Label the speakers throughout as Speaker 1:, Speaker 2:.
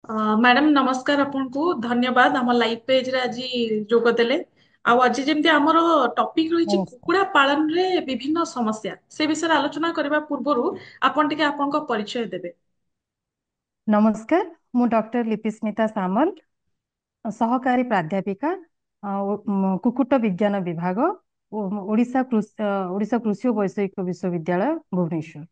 Speaker 1: Madam नमस्कार आपको धन्यवाद आम लाइव पेज रे आज जोग देले आज जमी आमर टॉपिक रही
Speaker 2: नमस्कार।
Speaker 1: कुकुड़ा पालन रे विभिन्न समस्या से विषय आलोचना करने पूर्व आपन टिके आपन परिचय देबे।
Speaker 2: नमस्कार, मु डॉक्टर लिपिस्मिता सामल, सहकारी प्राध्यापिका, कुक्कुट विज्ञान विभाग, ओडिशा कृषि और वैषयिक विश्वविद्यालय भुवनेश्वर।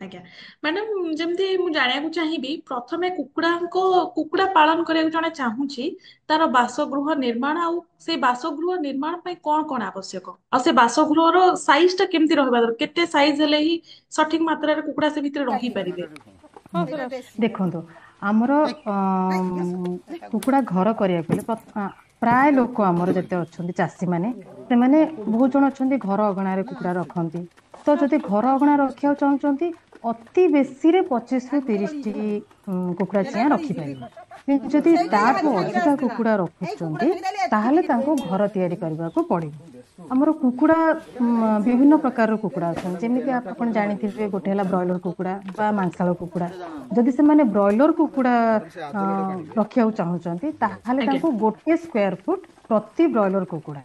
Speaker 1: आज्ञा मैडम जमती मु जानिया चाहिए प्रथमे कुकुड़ा पालन करिया जने चाहूची तार बासगृह निर्माण आउ से बासगृह निर्माण पे कौन कौन आवश्यक आ से बासगृह रो साइज टा केमती रहबा दर केते साइज हेले ही सठिक मात्रा रे कुकुड़ा से भितर रही परिबे।
Speaker 2: देखो आमर कुकुड़ा घर करिया प्राय लोक आमर जते अच्छे चाषी माने से माने बहुत जन अच्छा घर अगणार कुकुड़ा रखती। तो जदि घर अगना रखा चाहते अति बेसी रे 25 ରୁ 30 ଟି कुकुड़ा चिया रखिपारे। जदि ताठू अधिका कुकुड़ा रखुଛନ୍ତି ताहले तांको घर तैयारी करबा को पड़िबो। आमर कुकुड़ा विभिन्न प्रकार कुकुड़ा अच्छा जमीक आप जानी गोटे है ब्रॉयलर कुकुड़ा बा मांसाल कुकुड़ा। जदि से माने ब्रॉयलर कुकुड़ा रखिया चाहूଛନ୍ତି ताहले
Speaker 1: आज्ञा
Speaker 2: तांको गोटे स्क्वायर फुट प्रति ब्रॉयलर कुकुड़ा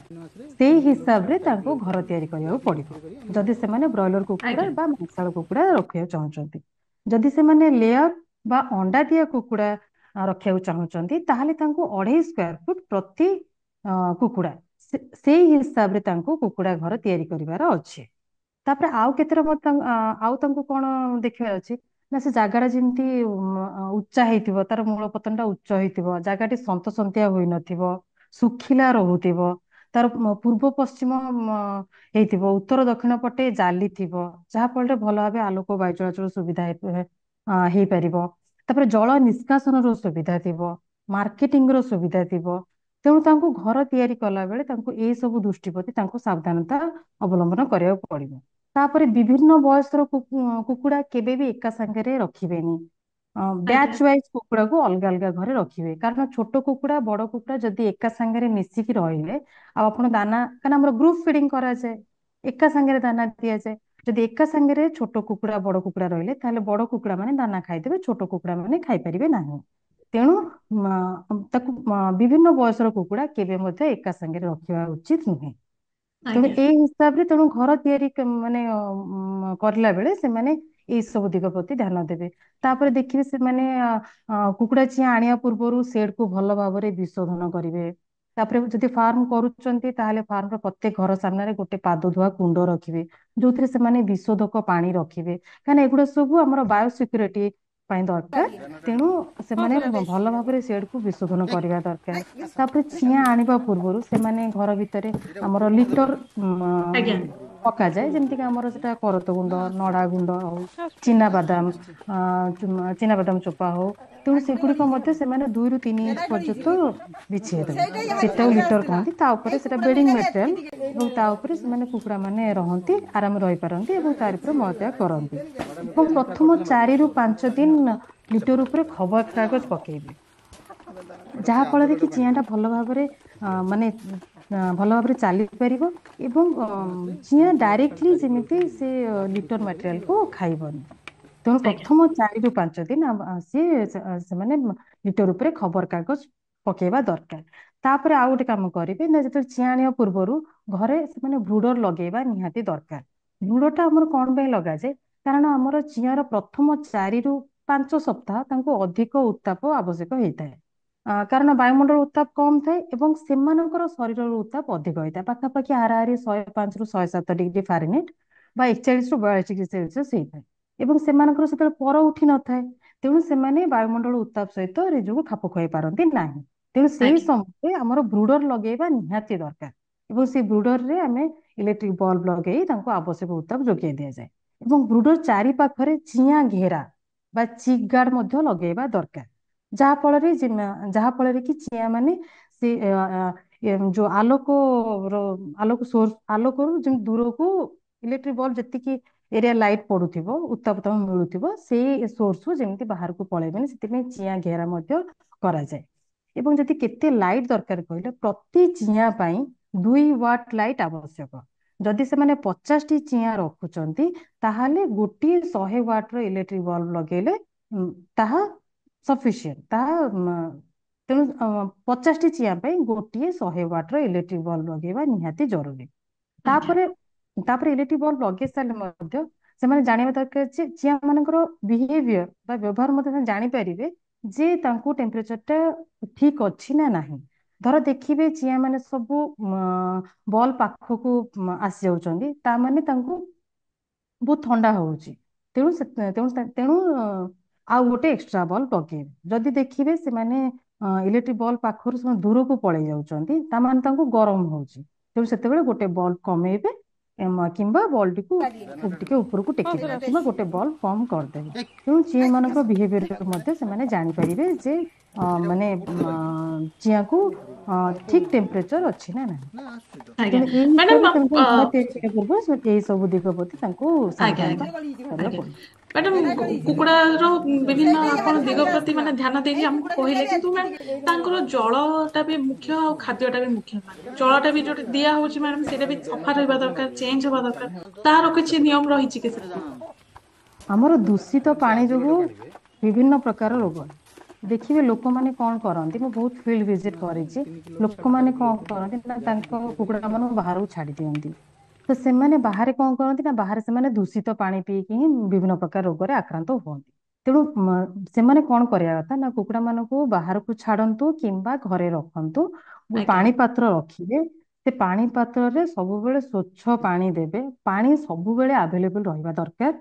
Speaker 2: से हिसाब रे तांको घर तैयारी करबा पड़िबो। जदि से माने ब्रॉयलर कुकुड़ा
Speaker 1: आज्ञा
Speaker 2: बा मांसाल कुकुड़ा रखिया चाहूଛନ୍ତି। जदि से माने लेयर बा अंडा दिया कुकुड़ा रखिया चाहूଛନ୍ତି ताहले तांको 2.5 स्क्वायर फुट प्रति कुकुड़ा से हिसाब रे तांको कुकुड़ा घर तैयारी करिवार अछि। तापर आउ केतेर आउ तांको कोन देखिबार अछि ना से जागाटा जेमती उच्चा हेतिबो तार मूल पतनटा उच्च हेतिबो जागाटी सन्तसन्तिया होई नथिबो सुखिला रहउतिबो तार पूर्व पश्चिम हेतिबो उत्तर दक्षिण पटे जाली थिबो जहा फल भल भाबे आलोक वायु चलाचल सुविधा हेई परिबो। तापर जल निष्कासन रो सुविधा थिबो मार्केटिंग रो सुविधा थिबो। तेणु तांको घर तैयारी कला बेले तांको ए सब दृष्टि प्रति तांको सावधानता अवलंबन करिया पड़िबो। तापर विभिन्न बयसर कुकुड़ा केबे भी एका संगे रखिबेनी।
Speaker 1: आज्ञा
Speaker 2: ब्याच वाइज कुकुड़ा को अलग अलग घरे रखिबे कारण छोट कुकुड़ा बड़ कुकुड़ा जदि एका संगे मिसिकी रहिले आपण दाना कारण हमर ग्रुप फीडिंग करा जाए एका संगे दाना दिया जाए। जदि एका संगे छोट कुकुड़ा बड़ कुकुड़ा रहिले ताहले बड़ कुकुड़ा माने दाना खाइदेबे छोट कुकुड़ा माने खाइ परिबे नाही। तेणु ताकू विभिन्न बयसर कुकुड़ा केबे मध्ये एका संगे रखिबा उचित नुहे। तेणु
Speaker 1: आज्ञा
Speaker 2: ए हिसाब रे तेणु घर तैयारी माने करला बेले से माने ए सब दिग प्रति ध्यान देबे। तापर देखिबे से माने कुकुड़ा चिया आनिया पूର୍ବरु सेड को भल भाबरे विशोधन करिवे। तापर जदि फार्म करूचंती ताहले फार्म रो प्रत्येक घर सामने रे गोटे पाद धुआ कुंड रखिवे जोथिरे से माने विशोधक पानी रखिवे काना एगुडा सब हमर बायो सिक्युरिटी ପାଇଁ ଦରକାର। ତେଣୁ ସେମାନେ ଭଲ ଭାବରେ ସେଡ୍ କୁ ବିଶୋଧନ କରିବା ଦରକାର। ତାପରେ ଚିଆଁ ଆଣିବା ପୂର୍ବରୁ ସେମାନେ ଘର ଭିତରେ ଆମର ଲିଟର
Speaker 1: आज्ञा
Speaker 2: ପକାଯାଏ ଯେମିତିକି ଆମର ସେଟା କରତ ଗୁଣ୍ଡ ନଡା ଗୁଣ୍ଡ ହଉ ଚିନାବାଦାମ ଚିନାବାଦାମ ଚୋପା ହଉ ତେଣୁ ସେଗୁଡିକ ମଧ୍ୟ ସେମାନେ 2 ରୁ 3 ଇଞ୍ଚ ପର୍ଯ୍ୟନ୍ତ ବିଛେଇ ଦେବେ ସେଟାକୁ ଲିଟର କହନ୍ତି। ତା ଉପରେ ସେଟା ବେଡିଂ ମେଟେରିଆଲ ଏବଂ ତା ଉପରେ ସେମାନେ କୁକୁଡା ମାନେ ରହନ୍ତି ଆରାମରେ ରହିପାରନ୍ତି ଏବଂ ତାରି ଉପରେ ମଳତ୍ୟାଗ କରନ୍ତି। ଏବଂ ପ୍ରଥମ 4 ରୁ 5 ଦିନ ଲିଟର ଉପରେ ଖବର କାଗଜ ପକେଇବେ ଯାହା ଫଳରେ କି ଚିଆଁ ଟା ଭଲ ଭାବରେ ମାନେ ଭଲ ଭାବରେ ଚାଲି ପାରିବ ଏବଂ ଚିଆଁ ଡାଇରେକ୍ଟଲି ଯେମିତି ସେ ଲିଟର ମାଟେରିଆଲ କୁ ଖାଇବନି। ତେଣୁ
Speaker 1: आज्ञा
Speaker 2: ପ୍ରଥମ 4 ରୁ 5 ଦିନ ସିଏ ସେମାନେ ଲିଟର ଉପରେ ଖବର କାଗଜ ପକେଇବା ଦରକାର। ତାପରେ ଆଉ ଗୋଟେ କାମ କରିବେ ନା ଯେତେବେଳେ ଚିଆଁ ଆଣିବା ପୂର୍ବରୁ ଘରେ ସେମାନେ ବ୍ରୁଡର ଲଗେଇବା ନିହାତି ଦରକାର। ବ୍ରୁଡର ଟା ଆମର କଣ ପାଇଁ ଲଗାଯାଏ କାରଣ ଆମର ଚିଆଁର ପ୍ରଥମ 4 ରୁ 5 ସପ୍ତାହ ତାଙ୍କୁ ଅଧିକ ଉତ୍ତାପ ଆବଶ୍ୟକ ହେଇଥାଏ। କାରଣ ବାୟୁମଣ୍ଡଳ ଉତ୍ତାପ କମ ଥାଏ ଏବଂ ସେମାନଙ୍କର ଶରୀରର ଉତ୍ତାପ ଅଧିକ ହେଇଥାଏ ପାଖାପାଖି ହାରାହାରି 105 ରୁ 107 ଡିଗ୍ରୀ ଫାରେନହାଇଟ୍ ବା 41 ରୁ 42 ଡିଗ୍ରୀ ସେଲସିୟସ ହେଇଥାଏ ଏବଂ ସେମାନଙ୍କର ସେତେବେଳେ ପର ଉଠି ନଥାଏ। ତେଣୁ ସେମାନେ ବାୟୁମଣ୍ଡଳ ଉତ୍ତାପ ସହିତ ନିଜକୁ ଖାପ ଖୁଆଇ ପାରନ୍ତି ନାହିଁ। ତେଣୁ ସେଇ
Speaker 1: आज्ञा
Speaker 2: ସମୟରେ ଆମର ବ୍ରୁଡର ଲଗେଇବା ନିହାତି ଦରକାର ଏବଂ ସେଇ ବ୍ରୁଡର ରେ ଆମେ ଇଲେକ୍ଟ୍ରିକ ବଲ୍ବ ଲଗେଇ ତାଙ୍କୁ ଆବଶ୍ୟକ ଉତ୍ତାପ ଯୋଗାଇ ଦିଆଯାଏ ଏବଂ ବ୍ରୁଡର ଚାରି ପାଖରେ ଚିଆଁ ଘେରା ବା ଚିକ୍ ଗାର୍ଡ ମଧ୍ୟ ଲଗେଇବା ଦରକାର ଯାହା ଫଳରେ କି ଚିଆଁ ମାନେ ସେ ଯୋଉ ଆଲୋକ ସୋର୍ସ ଆଲୋକରୁ ଯେମିତି ଦୂରକୁ ଇଲେକ୍ଟ୍ରିକ ବଲ୍ବ ଯେତିକି ଏରିଆ ଲାଇଟ ପଡୁଥିବ ଉତ୍ତାପ ତମ ମିଳୁଥିବ ସେଇ ସୋର୍ସରୁ ଯେମିତି ବାହାରକୁ ପଳେଇବେନି ସେଥିପାଇଁ ଚିଆଁ ଘେରା ମଧ୍ୟ କରାଯାଏ। ଏବଂ ଯଦି କେତେ ଲାଇଟ ଦରକାର କହିଲେ ପ୍ରତି ଚିଆଁ ପାଇଁ 2 ୱାଟ ଲାଇଟ ଆବଶ୍ୟକ। ଯଦି ସେମାନେ 50ଟି ଚିଆଁ ରଖୁଛନ୍ତି ତାହେଲେ ଗୋଟିଏ 100 ୱାଟ ର ଇଲେକ୍ଟ୍ରିକ ବଲ୍ବ ଲଗେଇଲେ ତାହା ସଫିସିଏଣ୍ଟ ତାହା ତେଣୁ 50ଟି ଚିଆଁ ପାଇଁ ଗୋଟିଏ 100 ୱାଟର ଇଲେକ୍ଟ୍ରିକ ବଲ୍ବ ଲଗେଇବା ନିହାତି ଜରୁରୀ।
Speaker 1: ଆଜ୍ଞା
Speaker 2: ତାପରେ ତାପରେ ଇଲେକ୍ଟ୍ରିକ ବଲ୍ବ ଲଗେଇ ସାରିଲେ ମଧ୍ୟ ସେମାନେ ଜାଣିବା ଦରକାର ଯେ ଚିଆଁ ମାନଙ୍କର ବିହେଭିୟର ବା ବ୍ୟବହାର ମଧ୍ୟ ସେମାନେ ଜାଣିପାରିବେ ଯେ ତାଙ୍କୁ ଟେମ୍ପରେଚର ଟା ଠିକ ଅଛି ନା ନାହିଁ। ଧର ଦେଖିବେ ଚିଆଁ ମାନେ ସବୁ ବଲ୍ ପାଖକୁ ଆସି ଯାଉଛନ୍ତି, ତା ମାନେ ତାଙ୍କୁ ବହୁତ ଥଣ୍ଡା ହଉଛି। ତେଣୁ ତେଣୁ ଆଉ ଗୋଟେ ଏକ୍ସଟ୍ରା ବଲ୍ବ ଲଗେଇବେ। ଯଦି ଦେଖିବେ ସେମାନେ ଇଲେକ୍ଟ୍ରିକ ବଲ୍ବ ପାଖରୁ ସେମାନେ ଦୂରକୁ ପଳେଇ ଯାଉଛନ୍ତି, ତାମାନେ ତାଙ୍କୁ ଗରମ ହଉଛି। ତେଣୁ ସେତେବେଳେ ଗୋଟେ ବଲ୍ବ କମେଇବେ କିମ୍ବା ବଲ୍ବଟିକୁ ଟିକେ ଉପରକୁ ଟେକିଦେବେ କିମ୍ବା ଗୋଟେ ବଲ୍ବ କମ କରିଦେବେ। ତେଣୁ ଚିଆଁ ମାନଙ୍କର ବିହେଭିୟର ମଧ୍ୟ ସେମାନେ ଜାଣିପାରିବେ ଯେ ମାନେ ଚିଆଁକୁ ଠିକ ଟେମ୍ପରେଚର ଅଛି ନା ନାହିଁ।
Speaker 1: ଆଜ୍ଞା
Speaker 2: ତେଣୁ ଏଇ
Speaker 1: ମ୍ୟାଡାମ
Speaker 2: ହିସାବରେ ସେମାନଙ୍କୁ ନିଆଁ ତିଆରି କରିବା ପୂର୍ବରୁ ଏଇ ସବୁ ଦିଗ ପ୍ରତି ତାଙ୍କୁ
Speaker 1: ଆଜ୍ଞା
Speaker 2: ସାବଧାନତା
Speaker 1: ଆଜ୍ଞା
Speaker 2: କରିବାକୁ
Speaker 1: ଆଜ୍ଞା
Speaker 2: ପଡିବ।
Speaker 1: ମ୍ୟାଡାମ କୁକୁଡାର ବିଭିନ୍ନ ଆପଣ ଦିଗ ପ୍ରତି ମାନେ ଧ୍ୟାନ ଦେଇକି ଆମକୁ କହିଲେ, କିନ୍ତୁ ମ୍ୟାମ ତାଙ୍କର ଜଳଟା ବି ମୁଖ୍ୟ ଆଉ ଖାଦ୍ୟଟା ବି ମୁଖ୍ୟ। ଜଳଟା ବି ଯୋଉଟା ଦିଆ ହଉଛି ମ୍ୟାଡାମ ସେଇଟା ବି ସଫା ରହିବା ଦରକାର, ଚେଞ୍ଜ ହବା ଦରକାର। ତାର କିଛି ନିୟମ ରହିଛି କି ସେମିତି?
Speaker 2: ଆମର ଦୂଷିତ ପାଣି ଯୋଗୁ ବିଭିନ୍ନ ପ୍ରକାର ରୋଗ। ଦେଖିବେ ଲୋକମାନେ କଣ କରନ୍ତି, ମୁଁ ବହୁତ ଫିଲ୍ଡ ଭିଜିଟ କରିଛି। ଲୋକମାନେ କଣ କରନ୍ତି ନା ତାଙ୍କ କୁକୁଡା ମାନଙ୍କୁ ବାହାରକୁ ଛାଡି ଦିଅନ୍ତି। ତ ସେମାନେ ବାହାରେ କଣ କରନ୍ତି ନା ବାହାରେ ସେମାନେ ଦୂଷିତ ପାଣି ପିଇକି ହିଁ ବିଭିନ୍ନ ପ୍ରକାର ରୋଗରେ ଆକ୍ରାନ୍ତ ହୁଅନ୍ତି। ତେଣୁ ସେମାନେ କଣ କରିବା କଥା ନା କୁକୁଡା ମାନଙ୍କୁ ବାହାରକୁ ଛାଡନ୍ତୁ କିମ୍ବା ଘରେ ରଖନ୍ତୁ।
Speaker 1: ଆଜ୍ଞା
Speaker 2: ପାଣି ପାତ୍ର ରଖିବେ। ସେ ପାଣି ପାତ୍ରରେ ସବୁବେଳେ ସ୍ଵଚ୍ଛ ପାଣି ଦେବେ। ପାଣି ସବୁବେଳେ ଆଭେଲେବଲ ରହିବା ଦରକାର।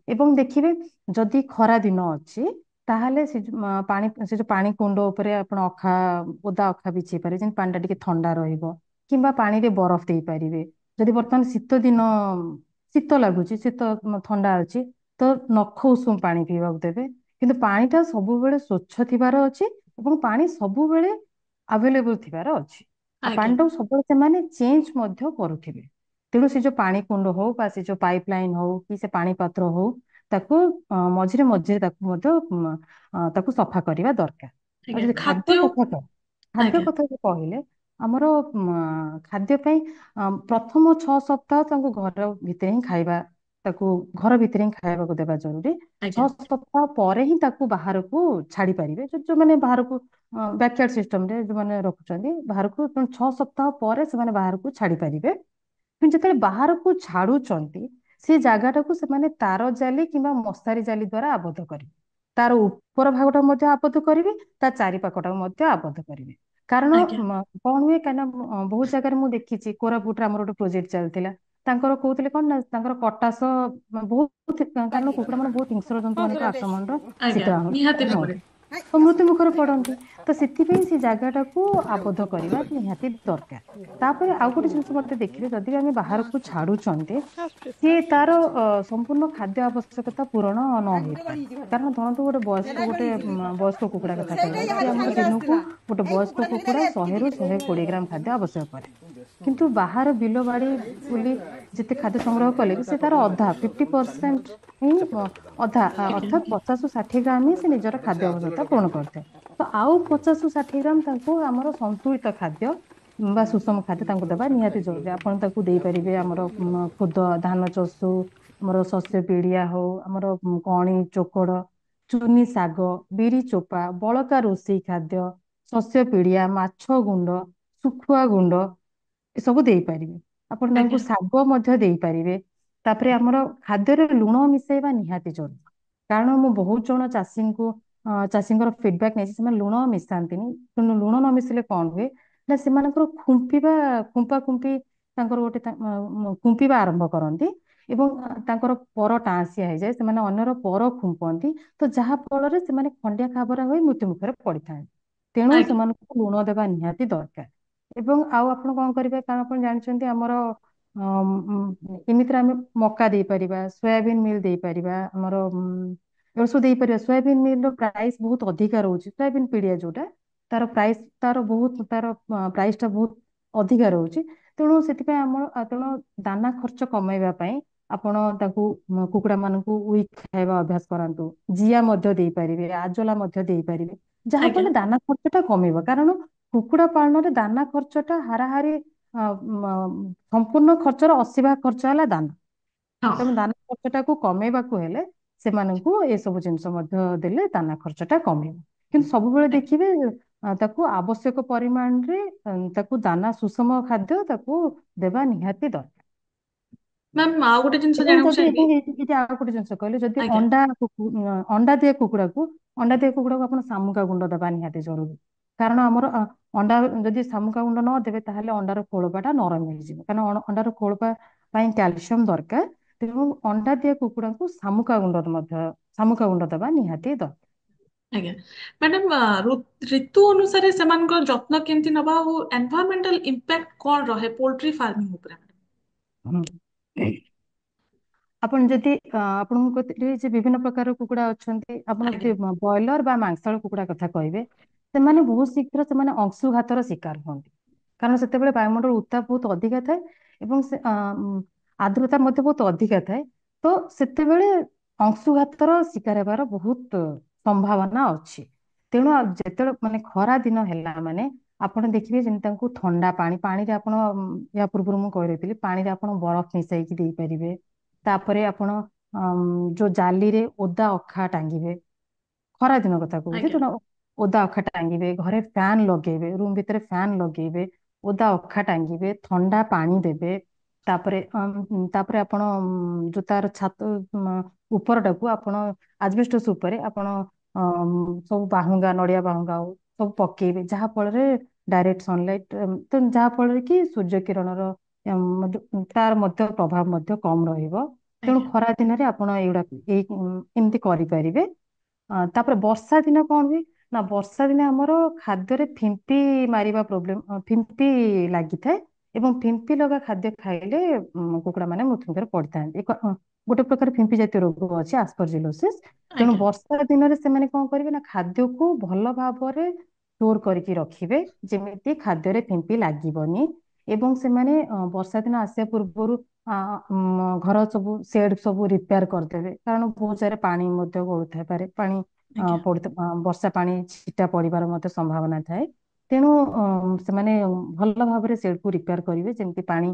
Speaker 2: ଏବଂ ଦେଖିବେ ଯଦି ଖରା ଦିନ ଅଛି ତାହେଲେ ସେ ଯୋଉ ପାଣି କୁଣ୍ଡ ଉପରେ ଆପଣ ଓଦା ଅଖା ବିଛେଇ ପାରିବେ, ଯେମିତି ପାଣି ଟା ଟିକେ ଥଣ୍ଡା ରହିବ। କିମ୍ବା ପାଣିରେ ବରଫ ଦେଇପାରିବେ। ଯଦି ବର୍ତ୍ତମାନ ଶୀତ ଦିନ ଶୀତ ଲାଗୁଛି, ଶୀତ ଥଣ୍ଡା ଅଛି, ତ ନଖ ଉଷୁମ ପାଣି ପିଇବାକୁ ଦେବେ। କିନ୍ତୁ ପାଣିଟା ସବୁବେଳେ ସ୍ଵଚ୍ଛ ଥିବାର ଅଛି ଏବଂ ପାଣି ସବୁବେଳେ ଆଭେଲେବଲ ଥିବାର ଅଛି। ଆଉ
Speaker 1: ଆଜ୍ଞା
Speaker 2: ପାଣିଟାକୁ ସବୁବେଳେ ସେମାନେ ଚେଞ୍ଜ ମଧ୍ୟ କରୁଥିବେ। ତେଣୁ ସେ ଯୋଉ ପାଣି କୁଣ୍ଡ ହଉ ବା ସେ ଯୋଉ ପାଇପ ଲାଇନ ହଉ କି ସେ ପାଣି ପାତ୍ର ହଉ, ତାକୁ ମଝିରେ ମଝିରେ ତାକୁ ମଧ୍ୟ ତାକୁ ସଫା କରିବା ଦରକାର। ଆଉ
Speaker 1: ଆଜ୍ଞା
Speaker 2: ଯଦି
Speaker 1: ଖାଦ୍ୟ
Speaker 2: ଖାଦ୍ୟ
Speaker 1: ଆଜ୍ଞା
Speaker 2: କଥା ଯୋଉ କହିଲେ, ଆମର ଖାଦ୍ୟ ପାଇଁ ପ୍ରଥମ 6 ସପ୍ତାହ ତାଙ୍କୁ ଘର ଭିତରେ ହିଁ ଖାଇବା, ତାକୁ ଘର ଭିତରେ ହିଁ ଖାଇବାକୁ ଦେବା ଜରୁରୀ।
Speaker 1: ଆଜ୍ଞା
Speaker 2: 6 ସପ୍ତାହ ପରେ ହିଁ ତାକୁ ବାହାରକୁ ଛାଡି ପାରିବେ। ଯୋଉମାନେ ବାହାରକୁ ବ୍ୟାକ୍ୟାର୍ଡ ସିଷ୍ଟମରେ ଯୋଉମାନେ ରଖୁଛନ୍ତି ବାହାରକୁ, 6 ସପ୍ତାହ ପରେ ସେମାନେ ବାହାରକୁ ଛାଡି ପାରିବେ। କିନ୍ତୁ ଯେତେବେଳେ ବାହାରକୁ ଛାଡୁଛନ୍ତି ସେ ଜାଗାଟାକୁ ସେମାନେ ତାର ଜାଲି କିମ୍ବା ମଶାରୀ ଜାଲି ଦ୍ଵାରା ଆବଦ୍ଧ କରିବେ। ତାର ଉପର ଭାଗଟାକୁ ମଧ୍ୟ ଆବଦ୍ଧ କରିବେ, ତା ଚାରି ପାଖଟାକୁ ମଧ୍ୟ ଆବଦ୍ଧ କରିବେ। କାରଣ
Speaker 1: ଆଜ୍ଞା
Speaker 2: କଣ ହୁଏ, କାହିଁକିନା ବହୁତ ଜାଗାରେ ମୁଁ ଦେଖିଛି, କୋରାପୁଟରେ ଆମର ଗୋଟେ ପ୍ରୋଜେକ୍ଟ ଚାଲିଥିଲା। ତାଙ୍କର କହୁଥିଲେ କଣ ନା ତାଙ୍କର କଟାସ ବହୁତ, କାରଣ କୁକୁଡା ମାନେ ବହୁତ ହିଂସ୍ର ଜନ୍ତୁ ମାନଙ୍କ ଆକ୍ରମଣର
Speaker 1: ଆଜ୍ଞା
Speaker 2: ଶିକାର
Speaker 1: ନିହାତି ଭାବରେ
Speaker 2: ହୁଅନ୍ତି। ତ ମୃତ୍ୟୁ ମୁଖରେ ପଡନ୍ତି। ତ ସେଥିପାଇଁ ସେ ଜାଗାଟାକୁ ଆବଦ୍ଧ କରିବା ନିହାତି ଦରକାର। ତାପରେ ଆଉ ଗୋଟେ ଜିନିଷ ମତେ ଦେଖିବେ, ଯଦି ବି ଆମେ ବାହାରକୁ ଛାଡୁଛନ୍ତି ସିଏ ତାର ସମ୍ପୂର୍ଣ୍ଣ ଖାଦ୍ୟ ଆବଶ୍ୟକତା ପୂରଣ ନ ହେଇପାରେ। କାରଣ ଧରନ୍ତୁ ଗୋଟେ ବୟସ୍କ କୁକୁଡା କଥା କହିବା, ସିଏ ଆମର ଦିନକୁ ଗୋଟେ ବୟସ୍କ କୁକୁଡା 100 ରୁ 120 ଗ୍ରାମ ଖାଦ୍ୟ ଆବଶ୍ୟକ କରେ। କିନ୍ତୁ ବାହାର ବିଲ ବାଡି ବୁଲି ଯେତେ ଖାଦ୍ୟ ସଂଗ୍ରହ କଲେ ବି ସେ ତାର ଅଧା 50% ହିଁ
Speaker 1: ଆଜ୍ଞା
Speaker 2: ଅର୍ଥାତ୍ 50 ରୁ 60 ଗ୍ରାମ ହିଁ ସେ ନିଜର ଖାଦ୍ୟ ଆବଶ୍ୟକତା ପୂରଣ କରିଥାଏ। ତ ଆଉ 50 ରୁ 60 ଗ୍ରାମ ତାଙ୍କୁ ଆମର ସନ୍ତୁଳିତ ଖାଦ୍ୟ ବା ସୁଷମ ଖାଦ୍ୟ ତାଙ୍କୁ ଦେବା ନିହାତି ଜରୁରୀ। ଆପଣ ତାକୁ ଦେଇପାରିବେ ଆମର ଖୁଦ ଧାନ ଚଷୁ, ଆମର ଶସ୍ୟ ପିଡିଆ ହଉ, ଆମର କଣି ଚୋକଡ, ଚୁନି ଶାଗ, ବିରି ଚୋପା, ବଳକା ରୋଷେଇ ଖାଦ୍ୟ, ଶସ୍ୟ ପିଡିଆ, ମାଛ ଗୁଣ୍ଡ, ଶୁଖୁଆ ଗୁଣ୍ଡ ଏସବୁ ଦେଇପାରିବେ। ଆପଣ ତାଙ୍କୁ
Speaker 1: ଆଜ୍ଞା
Speaker 2: ଶାଗ ମଧ୍ୟ ଦେଇପାରିବେ। ତାପରେ ଆମର ଖାଦ୍ୟରେ ଲୁଣ ମିଶାଇବା ନିହାତି ଜରୁରୀ। କାରଣ ମୁଁ ବହୁତ ଜଣ ଚାଷୀଙ୍କର ଫିଡବ୍ୟାକ୍ ନେଇଛି, ସେମାନେ ଲୁଣ ମିଶାନ୍ତିନି। କିନ୍ତୁ ଲୁଣ ନ ମିଶିଲେ କଣ ହୁଏ ନା ସେମାନଙ୍କର ଖୁମ୍ପା ଖୁମ୍ପି ତାଙ୍କର ଖୁମ୍ପିବା ଆରମ୍ଭ କରନ୍ତି ଏବଂ ତାଙ୍କର ପର ଟାଁସିଆ ହେଇଯାଏ, ସେମାନେ ଅନ୍ୟର ପର ଖୁମ୍ପନ୍ତି। ତ ଯାହା ଫଳରେ ସେମାନେ ଖଣ୍ଡିଆ ଖାବରା ହୋଇ ମୃତ୍ୟୁ ମୁଖରେ ପଡିଥାନ୍ତି। ତେଣୁ
Speaker 1: ଆଜ୍ଞା
Speaker 2: ସେମାନଙ୍କୁ ଲୁଣ ଦେବା ନିହାତି ଦରକାର। ଏବଂ ଆଉ ଆପଣ କଣ କରିବେ, କାରଣ ଆପଣ ଜାଣିଛନ୍ତି ଆମର ଏମିତିରେ ଆମେ ମକା ଦେଇପାରିବା, ସୋୟାବିନ୍ ମିଲ୍ ଦେଇପାରିବା, ଆମର ଏଗୁଡ଼ା ସବୁ ଦେଇପାରିବା। ସୋୟାବିନ୍ ମିଲ୍ ର ପ୍ରାଇସ୍ ବହୁତ ଅଧିକା ରହୁଛି। ସୋୟାବିନ୍ ପିଡିଆ ଯୋଉଟା ତାର ପ୍ରାଇସ୍ ଟା ବହୁତ ଅଧିକା ରହୁଛି। ତେଣୁ ସେଥିପାଇଁ ତେଣୁ ଦାନା ଖର୍ଚ୍ଚ କମେଇବା ପାଇଁ ଆପଣ ତାକୁ କୁକୁଡା ମାନଙ୍କୁ ଉଇକ୍ ଖାଇବା ଅଭ୍ୟାସ କରାନ୍ତୁ। ଜିଆ ମଧ୍ୟ ଦେଇପାରିବେ, ଆଜୋଲା ମଧ୍ୟ ଦେଇପାରିବେ, ଯାହା
Speaker 1: ଆଜ୍ଞା
Speaker 2: ଫଳରେ ଦାନା ଖର୍ଚ୍ଚ ଟା କମିବ। କାରଣ କୁକୁଡା ପାଳନରେ ଦାନା ଖର୍ଚ୍ଚ ଟା ହାରାହାରି ସମ୍ପୂର୍ଣ୍ଣ ଖର୍ଚ୍ଚର 80% ଖର୍ଚ୍ଚ ହେଲା ଦାନା।
Speaker 1: ହଁ
Speaker 2: ତେଣୁ ଦାନା ଖର୍ଚ୍ଚ ଟାକୁ କମେଇବାକୁ ହେଲେ ସେମାନଙ୍କୁ ଏସବୁ ଜିନିଷ ମଧ୍ୟ ଦେଲେ ଦାନା ଖର୍ଚ୍ଚ ଟା କମିବ। କିନ୍ତୁ ସବୁବେଳେ
Speaker 1: ଆଜ୍ଞା
Speaker 2: ଦେଖିବେ ତାକୁ ଆବଶ୍ୟକ ପରିମାଣରେ ତାକୁ ଦାନା ସୁଷମ ଖାଦ୍ୟ ତାକୁ ଦେବା ନିହାତି ଦରକାର।
Speaker 1: ମ୍ୟାମ୍ ଆଉ ଗୋଟେ ଜିନିଷ
Speaker 2: ଏବଂ
Speaker 1: ଜାଣିବାକୁ
Speaker 2: ଯଦି
Speaker 1: ଚାହିଁବି।
Speaker 2: ଏଠି ଆଉ ଗୋଟେ ଜିନିଷ କହିଲେ, ଯଦି
Speaker 1: ଆଜ୍ଞା
Speaker 2: ଅଣ୍ଡା ଦିଏ କୁକୁଡ଼ାକୁ ଆପଣ ଶାମୁକା ଗୁଣ୍ଡ ଦେବା ନିହାତି ଜରୁରୀ। କାରଣ ଆମର ଅଣ୍ଡା ଯଦି ଶାମୁକା ଗୁଣ୍ଡ ନ ଦେବେ ତାହେଲେ ଅଣ୍ଡାର ଖୋଳପାଟା ନରମ ହେଇଯିବ, କାରଣ ଅଣ୍ଡାର ଖୋଳପା ପାଇଁ କ୍ୟାଲସିୟମ ଦରକାର। ତେଣୁ ଅଣ୍ଡା ଦିଆ କୁକୁଡ଼ାଙ୍କୁ ଶାମୁକା ଗୁଣ୍ଡ ଦେବା ନିହାତି ଦରକାର।
Speaker 1: ଆଜ୍ଞା ମ୍ୟାଡାମ, ଋତୁ ଅନୁସାରେ ସେମାନଙ୍କ ଯତ୍ନ କେମିତି ନବା ଆଉ ଏନଭାୟରମେଣ୍ଟାଲ ଇମ୍ପାକ୍ଟ କଣ ରହେ ପୋଲ୍ଟ୍ରି ଫାର୍ମିଂ ଉପରେ?
Speaker 2: ହୁଁ। ଆପଣ ଯଦି ଆପଣଙ୍କ କତିରେ ଯେ ବିଭିନ୍ନ ପ୍ରକାର କୁକୁଡା ଅଛନ୍ତି, ଆପଣ
Speaker 1: ଆଜ୍ଞା
Speaker 2: ଯଦି ବ୍ରଏଲର ବା ମାଂସାଳ କୁକୁଡା କଥା କହିବେ, ସେମାନେ ବହୁତ ଶୀଘ୍ର ସେମାନେ ଅଂଶୁଘାତର ଶିକାର ହୁଅନ୍ତି। କାରଣ ସେତେବେଳେ ବାୟୁମଣ୍ଡଳ ଉତ୍ତାପ ବହୁତ ଅଧିକା ଥାଏ ଏବଂ ଆର୍ଦ୍ରତା ମଧ୍ୟ ବହୁତ ଅଧିକା ଥାଏ। ତ ସେତେବେଳେ ଅଂଶୁଘାତର ଶିକାର ହେବାର ବହୁତ ସମ୍ଭାବନା ଅଛି। ତେଣୁ ଯେତେବେଳେ ମାନେ ଖରା ଦିନ ହେଲା ମାନେ ଆପଣ ଦେଖିବେ ଯେମିତି ତାଙ୍କୁ ଥଣ୍ଡା ପାଣିରେ ଆପଣ ୟା ପୂର୍ବରୁ ମୁଁ କହିଥିଲି ପାଣିରେ ଆପଣ ବରଫ ମିଶାଇକି ଦେଇପାରିବେ। ତାପରେ ଆପଣ ଯୋଉ ଜାଲିରେ ଓଦା ଅଖା ଟାଙ୍ଗିବେ, ଖରା ଦିନ କଥା କହୁଛି,
Speaker 1: ଆଜ୍ଞା
Speaker 2: ତେଣୁ ଓଦା ଅଖା ଟାଙ୍ଗିବେ, ଘରେ ଫ୍ୟାନ ଲଗେଇବେ, ରୁମ ଭିତରେ ଫ୍ୟାନ ଲଗେଇବେ, ଓଦା ଅଖା ଟାଙ୍ଗିବେ, ଥଣ୍ଡା ପାଣି ଦେବେ। ତାପରେ ଆପଣ ଯୋଉ ତାର ଛାତ ଉପରଟାକୁ ଆପଣ ଆଜବେଷ୍ଟସ ଉପରେ ଆପଣ ସବୁ ନଡିଆ ବାହୁଙ୍ଗା ହଉ ସବୁ ପକେଇବେ, ଯାହା ଫଳରେ ଡାଇରେକ୍ଟ ସନଲାଇଟ, ଯାହା ଫଳରେ କି ସୂର୍ଯ୍ୟ କିରଣର ତାର ମଧ୍ୟ ପ୍ରଭାବ ମଧ୍ୟ କମ ରହିବ। ତେଣୁ
Speaker 1: ଆଜ୍ଞା
Speaker 2: ଖରା ଦିନରେ ଆପଣ ଏମିତି କରିପାରିବେ। ତାପରେ ବର୍ଷା ଦିନ କଣ ହୁଏ ନା, ବର୍ଷା ଦିନେ ଆମର ଖାଦ୍ୟରେ ଫିମ୍ପି ମାରିବା ପ୍ରୋବ୍ଲେମ, ଫିମ୍ପି ଲାଗିଥାଏ ଏବଂ ଫିମ୍ପି ଲଗା ଖାଦ୍ୟ ଖାଇଲେ କୁକୁଡା ମାନେ ମୃତ୍ୟୁମୁଖରେ ପଡିଥାନ୍ତି। ଗୋଟେ ପ୍ରକାର ଫିମ୍ପି ଜାତୀୟ ରୋଗ ଅଛି ଆସ୍ପରଜିଲୋସିସ୍। ତେଣୁ
Speaker 1: ଆଜ୍ଞା
Speaker 2: ବର୍ଷା ଦିନରେ ସେମାନେ କଣ କରିବେ ନା, ଖାଦ୍ୟକୁ ଭଲ ଭାବରେ ଷ୍ଟୋର କରିକି ରଖିବେ, ଯେମିତି ଖାଦ୍ୟରେ ଫିମ୍ପି ଲାଗିବନି। ଏବଂ ସେମାନେ ବର୍ଷା ଦିନ ଆସିବା ପୂର୍ବରୁ ଘର ସବୁ ସେଡ୍ ସବୁ ରିପେୟାର କରିଦେବେ, କାରଣ ବହୁତ ଜାଗାରେ ପାଣି ମଧ୍ୟ ଗଳୁଥାଇପାରେ,
Speaker 1: ଆଜ୍ଞା
Speaker 2: ବର୍ଷା ପାଣି ଛିଟା ପଡିବାର ମଧ୍ୟ ସମ୍ଭାବନା ଥାଏ। ତେଣୁ ସେମାନେ ଭଲ ଭାବରେ ସେଡ୍କୁ ରିପେୟାର କରିବେ, ଯେମିତି ପାଣି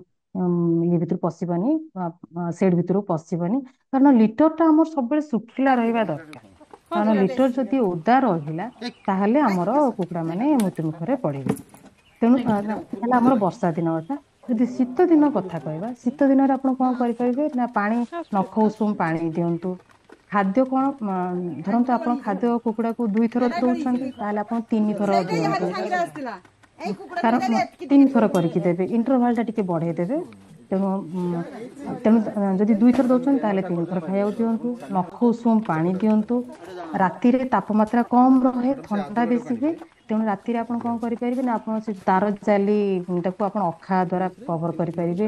Speaker 2: ଇଏ ଭିତରୁ ପଶିବନି, ସେଡ୍ ଭିତରୁ ପଶିବନି। କାରଣ ଲିଟରଟା ଆମର ସବୁବେଳେ ଶୁଖିଲା ରହିବା ଦରକାର। କାରଣ ଲିଟର ଯଦି ଓଦା ରହିଲା ତାହେଲେ ଆମର କୁକୁଡା ମାନେ ମୃତ୍ୟୁମୁଖରେ ପଡିବେ। ତେଣୁ
Speaker 1: ଆଜ୍ଞା
Speaker 2: ହେଲା ଆମର ବର୍ଷା ଦିନ କଥା। ଯଦି ଶୀତ ଦିନ କଥା କହିବା, ଶୀତ ଦିନରେ ଆପଣ କଣ କରିପାରିବେ ନା, ପାଣି ନଖ ଉଷୁମ ପାଣି ଦିଅନ୍ତୁ। ଖାଦ୍ୟ କଣ ଧରନ୍ତୁ ଆପଣ ଖାଦ୍ୟ କୁକୁଡାକୁ 2 ଥର ଦଉଛନ୍ତି, ତାହେଲେ ଆପଣ 3 ଥର ଦିଅନ୍ତୁ। କାରଣ 3 ଥର କରିକି ଦେବେ, ଇଣ୍ଟରଭାଲ ଟା ଟିକେ ବଢେଇ ଦେବେ। ତେଣୁ ଯଦି 2 ଥର ଦଉଛନ୍ତି ତାହେଲେ 3 ଥର ଖାଇବାକୁ ଦିଅନ୍ତୁ। ନଖ ଉଷୁମ ପାଣି ଦିଅନ୍ତୁ। ରାତିରେ ତାପମାତ୍ରା କମ ରହେ, ଥଣ୍ଡା ବେଶୀ ହୁଏ। ତେଣୁ ରାତିରେ ଆପଣ କଣ କରିପାରିବେ ନା, ଆପଣ ସେ ତାର ଜାଲି ଟାକୁ ଆପଣ ଅଖା ଦ୍ଵାରା କଭର କରିପାରିବେ।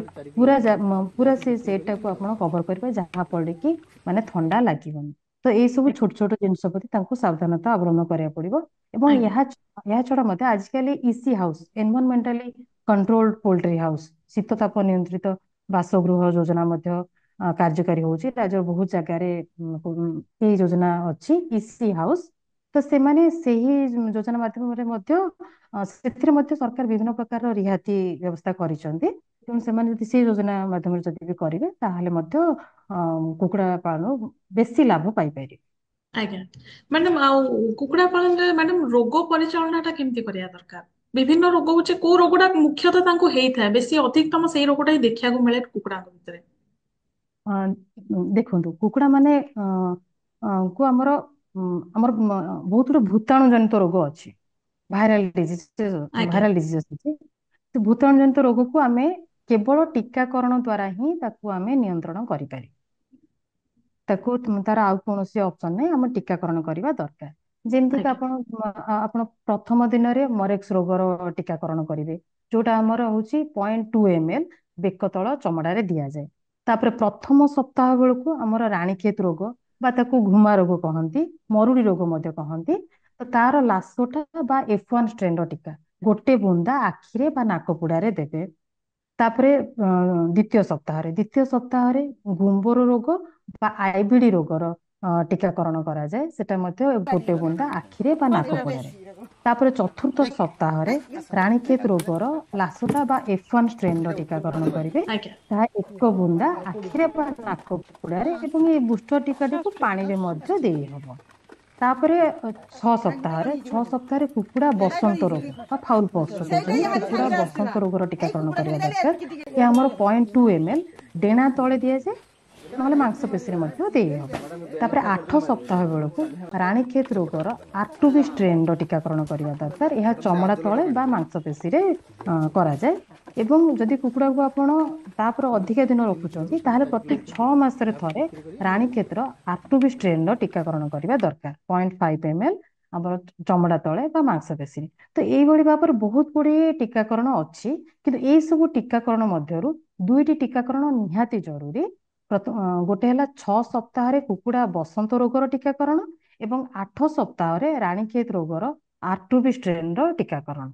Speaker 2: ପୁରା ସେ ସେଟ୍ ଟାକୁ ଆପଣ କଭର କରିପାରିବେ, ଯାହା ଫଳରେ କି ମାନେ ଥଣ୍ଡା ଲାଗିବନି। ତ ଏଇ ସବୁ ଛୋଟ ଛୋଟ ଜିନିଷ ପ୍ରତି ତାଙ୍କୁ ସାବଧାନତା ଅବଲମ୍ବନ କରିବାକୁ ପଡିବ। ଏବଂ
Speaker 1: ଆଜ୍ଞା
Speaker 2: ଏହା ଛଡା ମଧ୍ୟ ଆଜିକାଲି EC house, environmentally controlled poultry house, ଶୀତ ତାପ ନିୟନ୍ତ୍ରିତ ବାସଗୃହ ଯୋଜନା ମଧ୍ୟ କାର୍ଯ୍ୟକାରୀ ହଉଛି। ରାଜ୍ୟର ବହୁତ ଜାଗାରେ ଏଇ ଯୋଜନା ଅଛି, ଇସି ହାଉସ। ତ ସେମାନେ ସେହି ଯୋଜନା ମାଧ୍ୟମରେ ମଧ୍ୟ ସେଥିରେ ମଧ୍ୟ ସରକାର ବିଭିନ୍ନ ପ୍ରକାର ରିହାତି ବ୍ୟବସ୍ଥା କରିଛନ୍ତି। ତେଣୁ ସେମାନେ ଯଦି ସେଇ ଯୋଜନା ମାଧ୍ୟମରେ ଯଦି ବି କରିବେ, ତାହେଲେ ମଧ୍ୟ କୁକୁଡା ପାଳନ ବେଶୀ ଲାଭ ପାଇପାରିବେ।
Speaker 1: ଆଜ୍ଞା ମ୍ୟାଡାମ, ଆଉ କୁକୁଡା ପାଳନରେ ମ୍ୟାଡାମ ରୋଗ ପରିଚାଳନା ଟା କେମିତି କରିବା ଦରକାର? ବିଭିନ୍ନ ରୋଗ ହଉଛି, କୋଉ ରୋଗଟା ମୁଖ୍ୟତଃ ତାଙ୍କୁ ହେଇଥାଏ, ବେଶୀ ଅଧିକତମ ସେଇ ରୋଗଟା ହିଁ ଦେଖିବାକୁ ମିଳେ କୁକୁଡାଙ୍କ ଭିତରେ?
Speaker 2: ଅ, ଦେଖନ୍ତୁ କୁକୁଡା ମାନେ କୁ ଆମର ବହୁତ ଗୋଟେ ଭୂତାଣୁ ଜନିତ ରୋଗ ଅଛି, ଭାଇରାଲ ଡିଜିଜ
Speaker 1: ଆଜ୍ଞା
Speaker 2: ଭାଇରାଲ ଡିଜିଜ ଅଛି। ସେ ଭୂତାଣୁ ଜନିତ ରୋଗକୁ ଆମେ କେବଳ ଟୀକାକରଣ ଦ୍ଵାରା ହିଁ ତାକୁ ଆମେ ନିୟନ୍ତ୍ରଣ କରିପାରିବା। ତାର ଆଉ କୌଣସି ଅପସନ ନାହିଁ, ଆମେ ଟୀକାକରଣ କରିବା ଦରକାର। ଯେମିତିକି
Speaker 1: ଆଜ୍ଞା
Speaker 2: ଆପଣ ପ୍ରଥମ ଦିନରେ ମରେକ୍ସ ରୋଗର ଟୀକାକରଣ କରିବେ, ଯୋଉଟା ଆମର ହଉଛି 0.2 ml ବେକ ତଳ ଚମଡାରେ ଦିଆଯାଏ। ତାପରେ ପ୍ରଥମ ସପ୍ତାହ ବେଳକୁ ଆମର ରାଣୀକ୍ଷେତ ରୋଗ ବା ତାକୁ ଘୁମା ରୋଗ କହନ୍ତି, ମରୁଡି ରୋଗ ମଧ୍ୟ କହନ୍ତି। ତ ତାର ଲାସୋଟା ବା F1 ଷ୍ଟ୍ରେନ ର ଟୀକା ଗୋଟେ ବୁନ୍ଦା ଆଖିରେ ବା ନାକପୁଡାରେ ଦେବେ। ତାପରେ ଦ୍ୱିତୀୟ ସପ୍ତାହରେ ଗୁମ୍ବର ରୋଗ ବା ଆଇବିଡି ରୋଗର ଟୀକାକରଣ କରାଯାଏ, ସେଟା ମଧ୍ୟ ଗୋଟେ ବୁନ୍ଦା ଆଖିରେ ବା ନାକପୋଡାରେ। ତାପରେ ଚତୁର୍ଥ ସପ୍ତାହରେ ରାଣୀକ୍ଷେତ ରୋଗର ଲାସୋଟା ବା F1 ଷ୍ଟ୍ରେନ ର ଟୀକାକରଣ କରିବେ,
Speaker 1: ଆଜ୍ଞା
Speaker 2: ତାହା ଏକ ବୁନ୍ଦା ଆଖିରେ ବା ନାକ ପୁଡାରେ, ଏବଂ ଏଇ ବୁଷ୍ଟର ଟିକାଟିକୁ ପାଣିରେ ମଧ୍ୟ ଦେଇହବ। ତାପରେ 6 ସପ୍ତାହରେ କୁକୁଡ଼ା ବସନ୍ତ ରୋଗ ବା ଫାଉଲ ପକ୍ସ କହୁଛନ୍ତି, କୁକୁଡ଼ା ବସନ୍ତ ରୋଗର ଟୀକାକରଣ କରିବା ଦରକାର। ଏହା ଆମର 0.2 ml ଡେଣା ତଳେ ଦିଆଯାଏ, ନହେଲେ ମାଂସପେଶୀରେ ମଧ୍ୟ ଦେଇ ହବ। ତାପରେ 8 ସପ୍ତାହ ବେଳକୁ ରାଣୀକ୍ଷେତ ରୋଗର R2B ଷ୍ଟ୍ରେନର ଟୀକାକରଣ କରିବା ଦରକାର। ଏହା ଚମଡା ତଳେ ବା ମାଂସପେଶୀରେ କରାଯାଏ। ଏବଂ ଯଦି କୁକୁଡ଼ାକୁ ଆପଣ ତାପରେ ଅଧିକା ଦିନ ରଖୁଛନ୍ତି, ତାହେଲେ ପ୍ରତି 6 ମାସରେ ଥରେ ରାଣୀକ୍ଷେତ୍ର R2B ଷ୍ଟ୍ରେନର ଟୀକାକରଣ କରିବା ଦରକାର, 0.5 ml ଆମର ଚମଡା ତଳେ ବା ମାଂସପେଶୀରେ। ତ ଏଇଭଳି ଭାବରେ ବହୁତ ଗୁଡିଏ ଟୀକାକରଣ ଅଛି, କିନ୍ତୁ ଏଇ ସବୁ ଟୀକାକରଣ ମଧ୍ୟରୁ 2ଟି ଟୀକାକରଣ ନିହାତି ଜରୁରୀ। ଗୋଟେ ହେଲା 6 ସପ୍ତାହରେ କୁକୁଡ଼ା ବସନ୍ତ ରୋଗର ଟୀକାକରଣ ଏବଂ 8 ସପ୍ତାହରେ ରାଣୀକ୍ଷେତ ରୋଗର R2B ଷ୍ଟ୍ରେନର ଟୀକାକରଣ।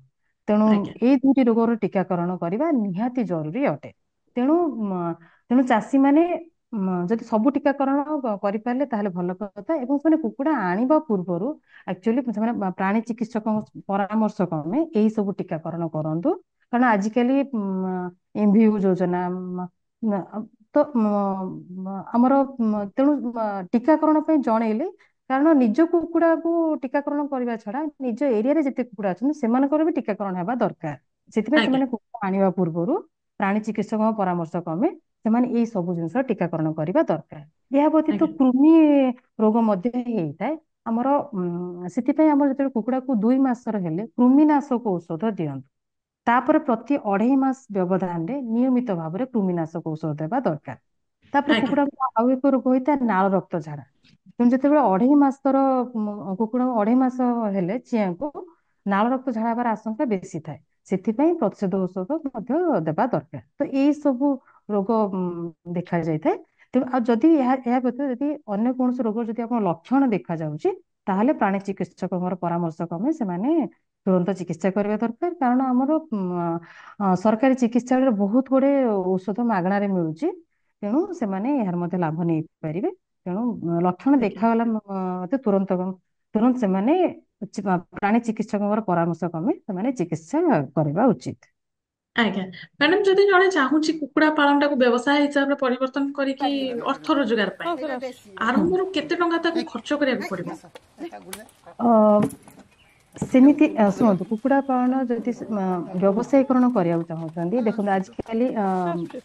Speaker 2: ତେଣୁ
Speaker 1: ଆଜ୍ଞା
Speaker 2: ଏଇ 2ଟି ରୋଗର ଟୀକାକରଣ କରିବା ନିହାତି ଜରୁରୀ ଅଟେ। ତେଣୁ ତେଣୁ ଚାଷୀମାନେ ଯଦି ସବୁ ଟୀକାକରଣ କରିପାରିଲେ ତାହେଲେ ଭଲ କଥା। ଏବଂ ସେମାନେ କୁକୁଡ଼ା ଆଣିବା ପୂର୍ବରୁ ଆକ୍ଚୁଆଲି ସେମାନେ ପ୍ରାଣୀ ଚିକିତ୍ସକଙ୍କ ପରାମର୍ଶ କ୍ରମେ ଏଇ ସବୁ ଟୀକାକରଣ କରନ୍ତୁ। କାରଣ ଆଜିକାଲି MVU ଯୋଜନା ତ ଆମର ତେଣୁ ଟୀକାକରଣ ପାଇଁ ଜଣେଇଲେ, କାରଣ ନିଜ କୁକୁଡ଼ାକୁ ଟୀକାକରଣ କରିବା ଛଡା ନିଜ ଏରିଆରେ ଯେତେ କୁକୁଡ଼ା ଅଛନ୍ତି ସେମାନଙ୍କର ବି ଟୀକାକରଣ ହେବା ଦରକାର। ସେଥିପାଇଁ
Speaker 1: ଆଜ୍ଞା
Speaker 2: ସେମାନେ କୁକୁଡ଼ା ଆଣିବା ପୂର୍ବରୁ ପ୍ରାଣୀ ଚିକିତ୍ସକଙ୍କ ପରାମର୍ଶ କ୍ରମେ ସେମାନେ ଏଇ ସବୁ ଜିନିଷ ଟୀକାକରଣ କରିବା ଦରକାର। ଏହା ବ୍ୟତୀତ
Speaker 1: ଆଜ୍ଞା
Speaker 2: କୃମି ରୋଗ ମଧ୍ୟ ହେଇଥାଏ ଆମର। ସେଥିପାଇଁ ଆମର ଯେତେବେଳେ କୁକୁଡ଼ାକୁ 2 ମାସର ହେଲେ କୃମିନାଶକ ଔଷଧ ଦିଅନ୍ତୁ। ତାପରେ ପ୍ରତି 2.5 ମାସ ବ୍ୟବଧାନରେ ନିୟମିତ ଭାବରେ କୃମିନାଶକ ଔଷଧ ଦେବା ଦରକାର। ତାପରେ
Speaker 1: ଆଜ୍ଞା
Speaker 2: କୁକୁଡ଼ାକୁ ଆଉ ଏକ ରୋଗ ହେଇଥାଏ ନାଳ ରକ୍ତ ଝାଡା। ତେଣୁ ଯେତେବେଳେ 2.5 ମାସର କୁକୁଡ଼ାକୁ 2.5 ମାସ ହେଲେ ଚିଆଁକୁ ନାଳ ରକ୍ତ ଝାଡା ହେବାର ଆଶଙ୍କା ବେଶୀ ଥାଏ। ସେଥିପାଇଁ ପ୍ରତିଷେଧ ଔଷଧ ମଧ୍ୟ ଦେବା ଦରକାର। ତ ଏଇ ସବୁ ରୋଗ ଦେଖା ଯାଇଥାଏ। ତେଣୁ ଆଉ ଯଦି ଏହା ବ୍ୟତୀତ ଯଦି ଅନ୍ୟ କୌଣସି ରୋଗ ଯଦି ଆପଣ ଲକ୍ଷଣ ଦେଖାଯାଉଛି, ତାହେଲେ ପ୍ରାଣୀ ଚିକିତ୍ସକଙ୍କର ପରାମର୍ଶ କ୍ରମେ ସେମାନେ ତୁରନ୍ତ ଚିକିତ୍ସା କରିବା ଦରକାର। କାରଣ ଆମର ସରକାରୀ ଚିକିତ୍ସାଳୟରେ ବହୁତ ଗୁଡେ ଔଷଧ ମାଗଣାରେ ମିଳୁଛି। ତେଣୁ ସେମାନେ ଏହାର ମଧ୍ୟ ଲାଭ ନେଇପାରିବେ। ତେଣୁ ଲକ୍ଷଣ
Speaker 1: ଆଜ୍ଞା
Speaker 2: ଦେଖାଗଲା ତୁରନ୍ତ ତୁରନ୍ତ ସେମାନେ ପ୍ରାଣୀ ଚିକିତ୍ସକଙ୍କର ପରାମର୍ଶ କ୍ରମେ ସେମାନେ ଚିକିତ୍ସା କରିବା ଉଚିତ।
Speaker 1: ଆଜ୍ଞା ମ୍ୟାଡାମ, ଯଦି ଜଣେ ଚାହୁଁଛି କୁକୁଡା ପାଳନ ଟାକୁ ବ୍ୟବସାୟ ହିସାବରେ ପରିବର୍ତ୍ତନ କରିକି ଅର୍ଥ ରୋଜଗାର ପାଇଁ, ଆରମ୍ଭରୁ କେତେ ଟଙ୍କା ତାକୁ ଖର୍ଚ୍ଚ କରିବାକୁ ପଡିବ?
Speaker 2: ସେମିତି ଶୁଣନ୍ତୁ, କୁକୁଡ଼ା ପାଳନ ଯଦି ବ୍ୟବସାୟୀକରଣ କରିବାକୁ ଚାହୁଁଛନ୍ତି, ଦେଖନ୍ତୁ ଆଜିକାଲି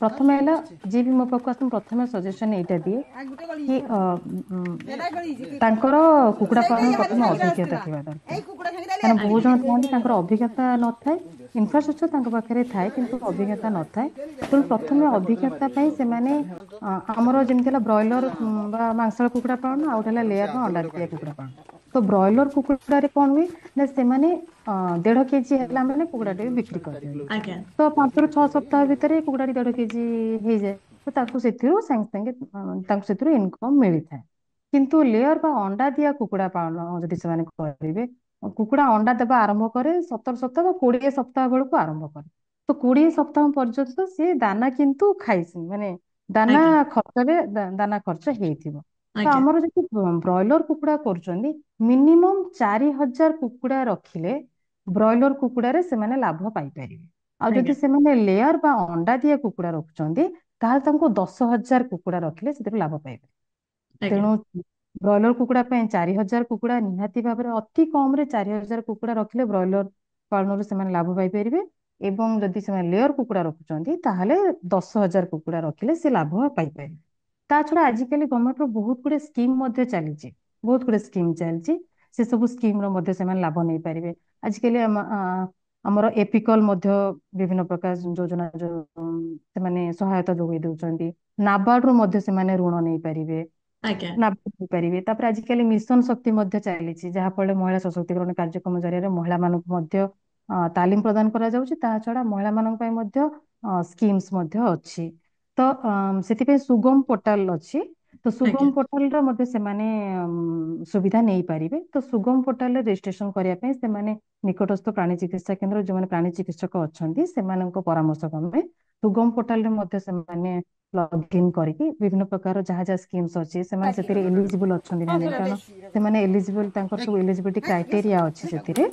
Speaker 2: ପ୍ରଥମେ ହେଲା ଯିଏ ବି ମୋ ପାଖକୁ ଆସନ୍ତି ପ୍ରଥମେ ସଜେସନ ଏଇଟା ଦିଏ କି ତାଙ୍କର କୁକୁଡ଼ା ପାଳନ ପ୍ରଥମେ ଅଭିଜ୍ଞତା ଥିବା ଦରକାର। କାରଣ ବହୁତ
Speaker 1: ଆଜ୍ଞା
Speaker 2: ଜଣ ଥାଆନ୍ତି ତାଙ୍କର ଅଭିଜ୍ଞତା ନଥାଏ, ଇନଫ୍ରାଷ୍ଟ୍ରକ୍ଚର ତାଙ୍କ ପାଖରେ ଥାଏ କିନ୍ତୁ ଅଭିଜ୍ଞତା ନଥାଏ। ତେଣୁ ପ୍ରଥମେ ଅଭିଜ୍ଞତା ପାଇଁ ସେମାନେ ଆମର ଯେମିତି ହେଲା ବ୍ରଏଲର ବା ମାଂସ କୁକୁଡ଼ା ପାଳନ, ଆଉ ଗୋଟେ ହେଲା ଲେୟର ବା ଅଣ୍ଡା ଦିଆ କୁକୁଡ଼ା ପାଳନ। ତ ବ୍ରଏଲର କୁକୁଡ଼ାରେ କଣ ହୁଏ ନା ସେମାନେ 1.5 କେଜି ହେଲା ମାନେ କୁକୁଡ଼ାଟେ ବି ବିକ୍ରି କରିଦିଅନ୍ତି।
Speaker 1: ଆଜ୍ଞା
Speaker 2: ତ 5 ରୁ 6 ସପ୍ତାହ ଭିତରେ କୁକୁଡ଼ାଟି 1.5 କେଜି ହେଇଯାଏ। ତ ତାଙ୍କୁ ସେଥିରୁ ସାଙ୍ଗେ ସାଙ୍ଗେ ତାଙ୍କୁ ସେଥିରୁ ଇନକମ ମିଳିଥାଏ। କିନ୍ତୁ ଲେୟର ବା ଅଣ୍ଡା ଦିଆ କୁକୁଡ଼ା ପାଳନ ଯଦି ସେମାନେ କରିବେ, କୁକୁଡ଼ା ଅଣ୍ଡା ଦେବା ଆରମ୍ଭ କରେ 17 ସପ୍ତାହ ବା 20 ସପ୍ତାହ ବେଳକୁ ଆରମ୍ଭ କରେ। ତ 20 ସପ୍ତାହ ପର୍ଯ୍ୟନ୍ତ ସେ ଦାନା କିନ୍ତୁ ଖାଇଛି, ମାନେ ଦାନା
Speaker 1: ଆଜ୍ଞା
Speaker 2: ଖର୍ଚ୍ଚରେ ଦାନା ଖର୍ଚ୍ଚ ହେଇଥିବ। ତ
Speaker 1: ଆଜ୍ଞା
Speaker 2: ଆମର ଯଦି ବ୍ରଏଲର କୁକୁଡ଼ା କରୁଛନ୍ତି, ମିନିମମ୍ 4,000 କୁକୁଡ଼ା ରଖିଲେ ବ୍ରଏଲର କୁକୁଡ଼ାରେ ସେମାନେ ଲାଭ ପାଇପାରିବେ। ଆଉ ଯଦି
Speaker 1: ଆଜ୍ଞା
Speaker 2: ସେମାନେ ଲେୟର ବା ଅଣ୍ଡା ଦିଆ କୁକୁଡ଼ା ରଖୁଛନ୍ତି, ତାହେଲେ ତାଙ୍କୁ 10,000 କୁକୁଡ଼ା ରଖିଲେ ସେଥିରେ ଲାଭ ପାଇବେ।
Speaker 1: ଆଜ୍ଞା
Speaker 2: ତେଣୁ ବ୍ରଏଲର କୁକୁଡ଼ା ପାଇଁ 4,000 କୁକୁଡ଼ା ନିହାତି ଭାବରେ, ଅତି କମ ରେ 4,000 କୁକୁଡ଼ା ରଖିଲେ ବ୍ରଏଲର ପାଳନରୁ ସେମାନେ ଲାଭ ପାଇପାରିବେ। ଏବଂ ଯଦି ସେମାନେ ଲେୟର କୁକୁଡ଼ା ରଖୁଛନ୍ତି, ତାହେଲେ 10,000 କୁକୁଡ଼ା ରଖିଲେ ସେ ଲାଭ ପାଇପାରିବେ। ତା ଛଡା ଆଜିକାଲି ଗଭର୍ଣ୍ଣମେଣ୍ଟର ବହୁତ ଗୁଡେ ସ୍କିମ୍ ମଧ୍ୟ ଚାଲିଛି, ବହୁତ ଗୁଡେ ସ୍କିମ୍ ଚାଲିଛି। ସେ ସବୁ ସ୍କିମ ର ମଧ୍ୟ ସେମାନେ ଲାଭ ନେଇପାରିବେ। ଆଜିକାଲି ଆମର ଏପିକଲ ମଧ୍ୟ ବିଭିନ୍ନ ପ୍ରକାର ଯୋଜନା ସେମାନେ ସହାୟତା ଯୋଗାଇ ଦଉଛନ୍ତି। ନାବାର୍ଡରୁ ମଧ୍ୟ ସେମାନେ ଋଣ ନେଇପାରିବେ,
Speaker 1: ଆଜ୍ଞା
Speaker 2: ପାରିବେ। ତାପରେ ଆଜିକାଲି ମିଶନ ଶକ୍ତି ମଧ୍ୟ ଚାଲିଛି, ଯାହା ଫଳରେ ମହିଳା ସଶକ୍ତିକରଣ କାର୍ଯ୍ୟକ୍ରମ ଜରିଆରେ ମହିଳା ମାନଙ୍କୁ ମଧ୍ୟ ତାଲିମ ପ୍ରଦାନ କରାଯାଉଛି। ତା ଛଡା ମହିଳା ମାନଙ୍କ ପାଇଁ ମଧ୍ୟ ସ୍କିମ୍ସ ମଧ୍ୟ ଅଛି। ତ ସେଥିପାଇଁ ସୁଗମ ପୋର୍ଟାଲ ଅଛି। ତ ସୁଗମ
Speaker 1: ଆଜ୍ଞା
Speaker 2: ପୋର୍ଟାଲର ମଧ୍ୟ ସେମାନେ ସୁବିଧା ନେଇପାରିବେ। ତ ସୁଗମ ପୋର୍ଟାଲରେ ରେଜିଷ୍ଟ୍ରେସନ କରିବା ପାଇଁ ସେମାନେ ନିକଟସ୍ଥ ପ୍ରାଣୀ ଚିକିତ୍ସା କେନ୍ଦ୍ର, ଯେଉଁମାନେ ପ୍ରାଣୀ ଚିକିତ୍ସକ ଅଛନ୍ତି ସେମାନଙ୍କ ପରାମର୍ଶ କ୍ରମେ ସୁଗମ ପୋର୍ଟାଲରେ ମଧ୍ୟ ସେମାନେ ଲଗ୍ଇନ୍ କରିକି ବିଭିନ୍ନ ପ୍ରକାର ଯାହା ଯାହା ସ୍କିମ୍ସ ଅଛି ସେମାନେ ସେଥିରେ ଏଲିଜିବୁଲ ଅଛନ୍ତି ନା ନାଇଁ, କାରଣ ସେମାନେ ଏଲିଜିବୁଲ, ତାଙ୍କର ସବୁ ଏଲିଜିବିଲିଟି କ୍ରାଇଟେରିଆ ଅଛି ସେଥିରେ।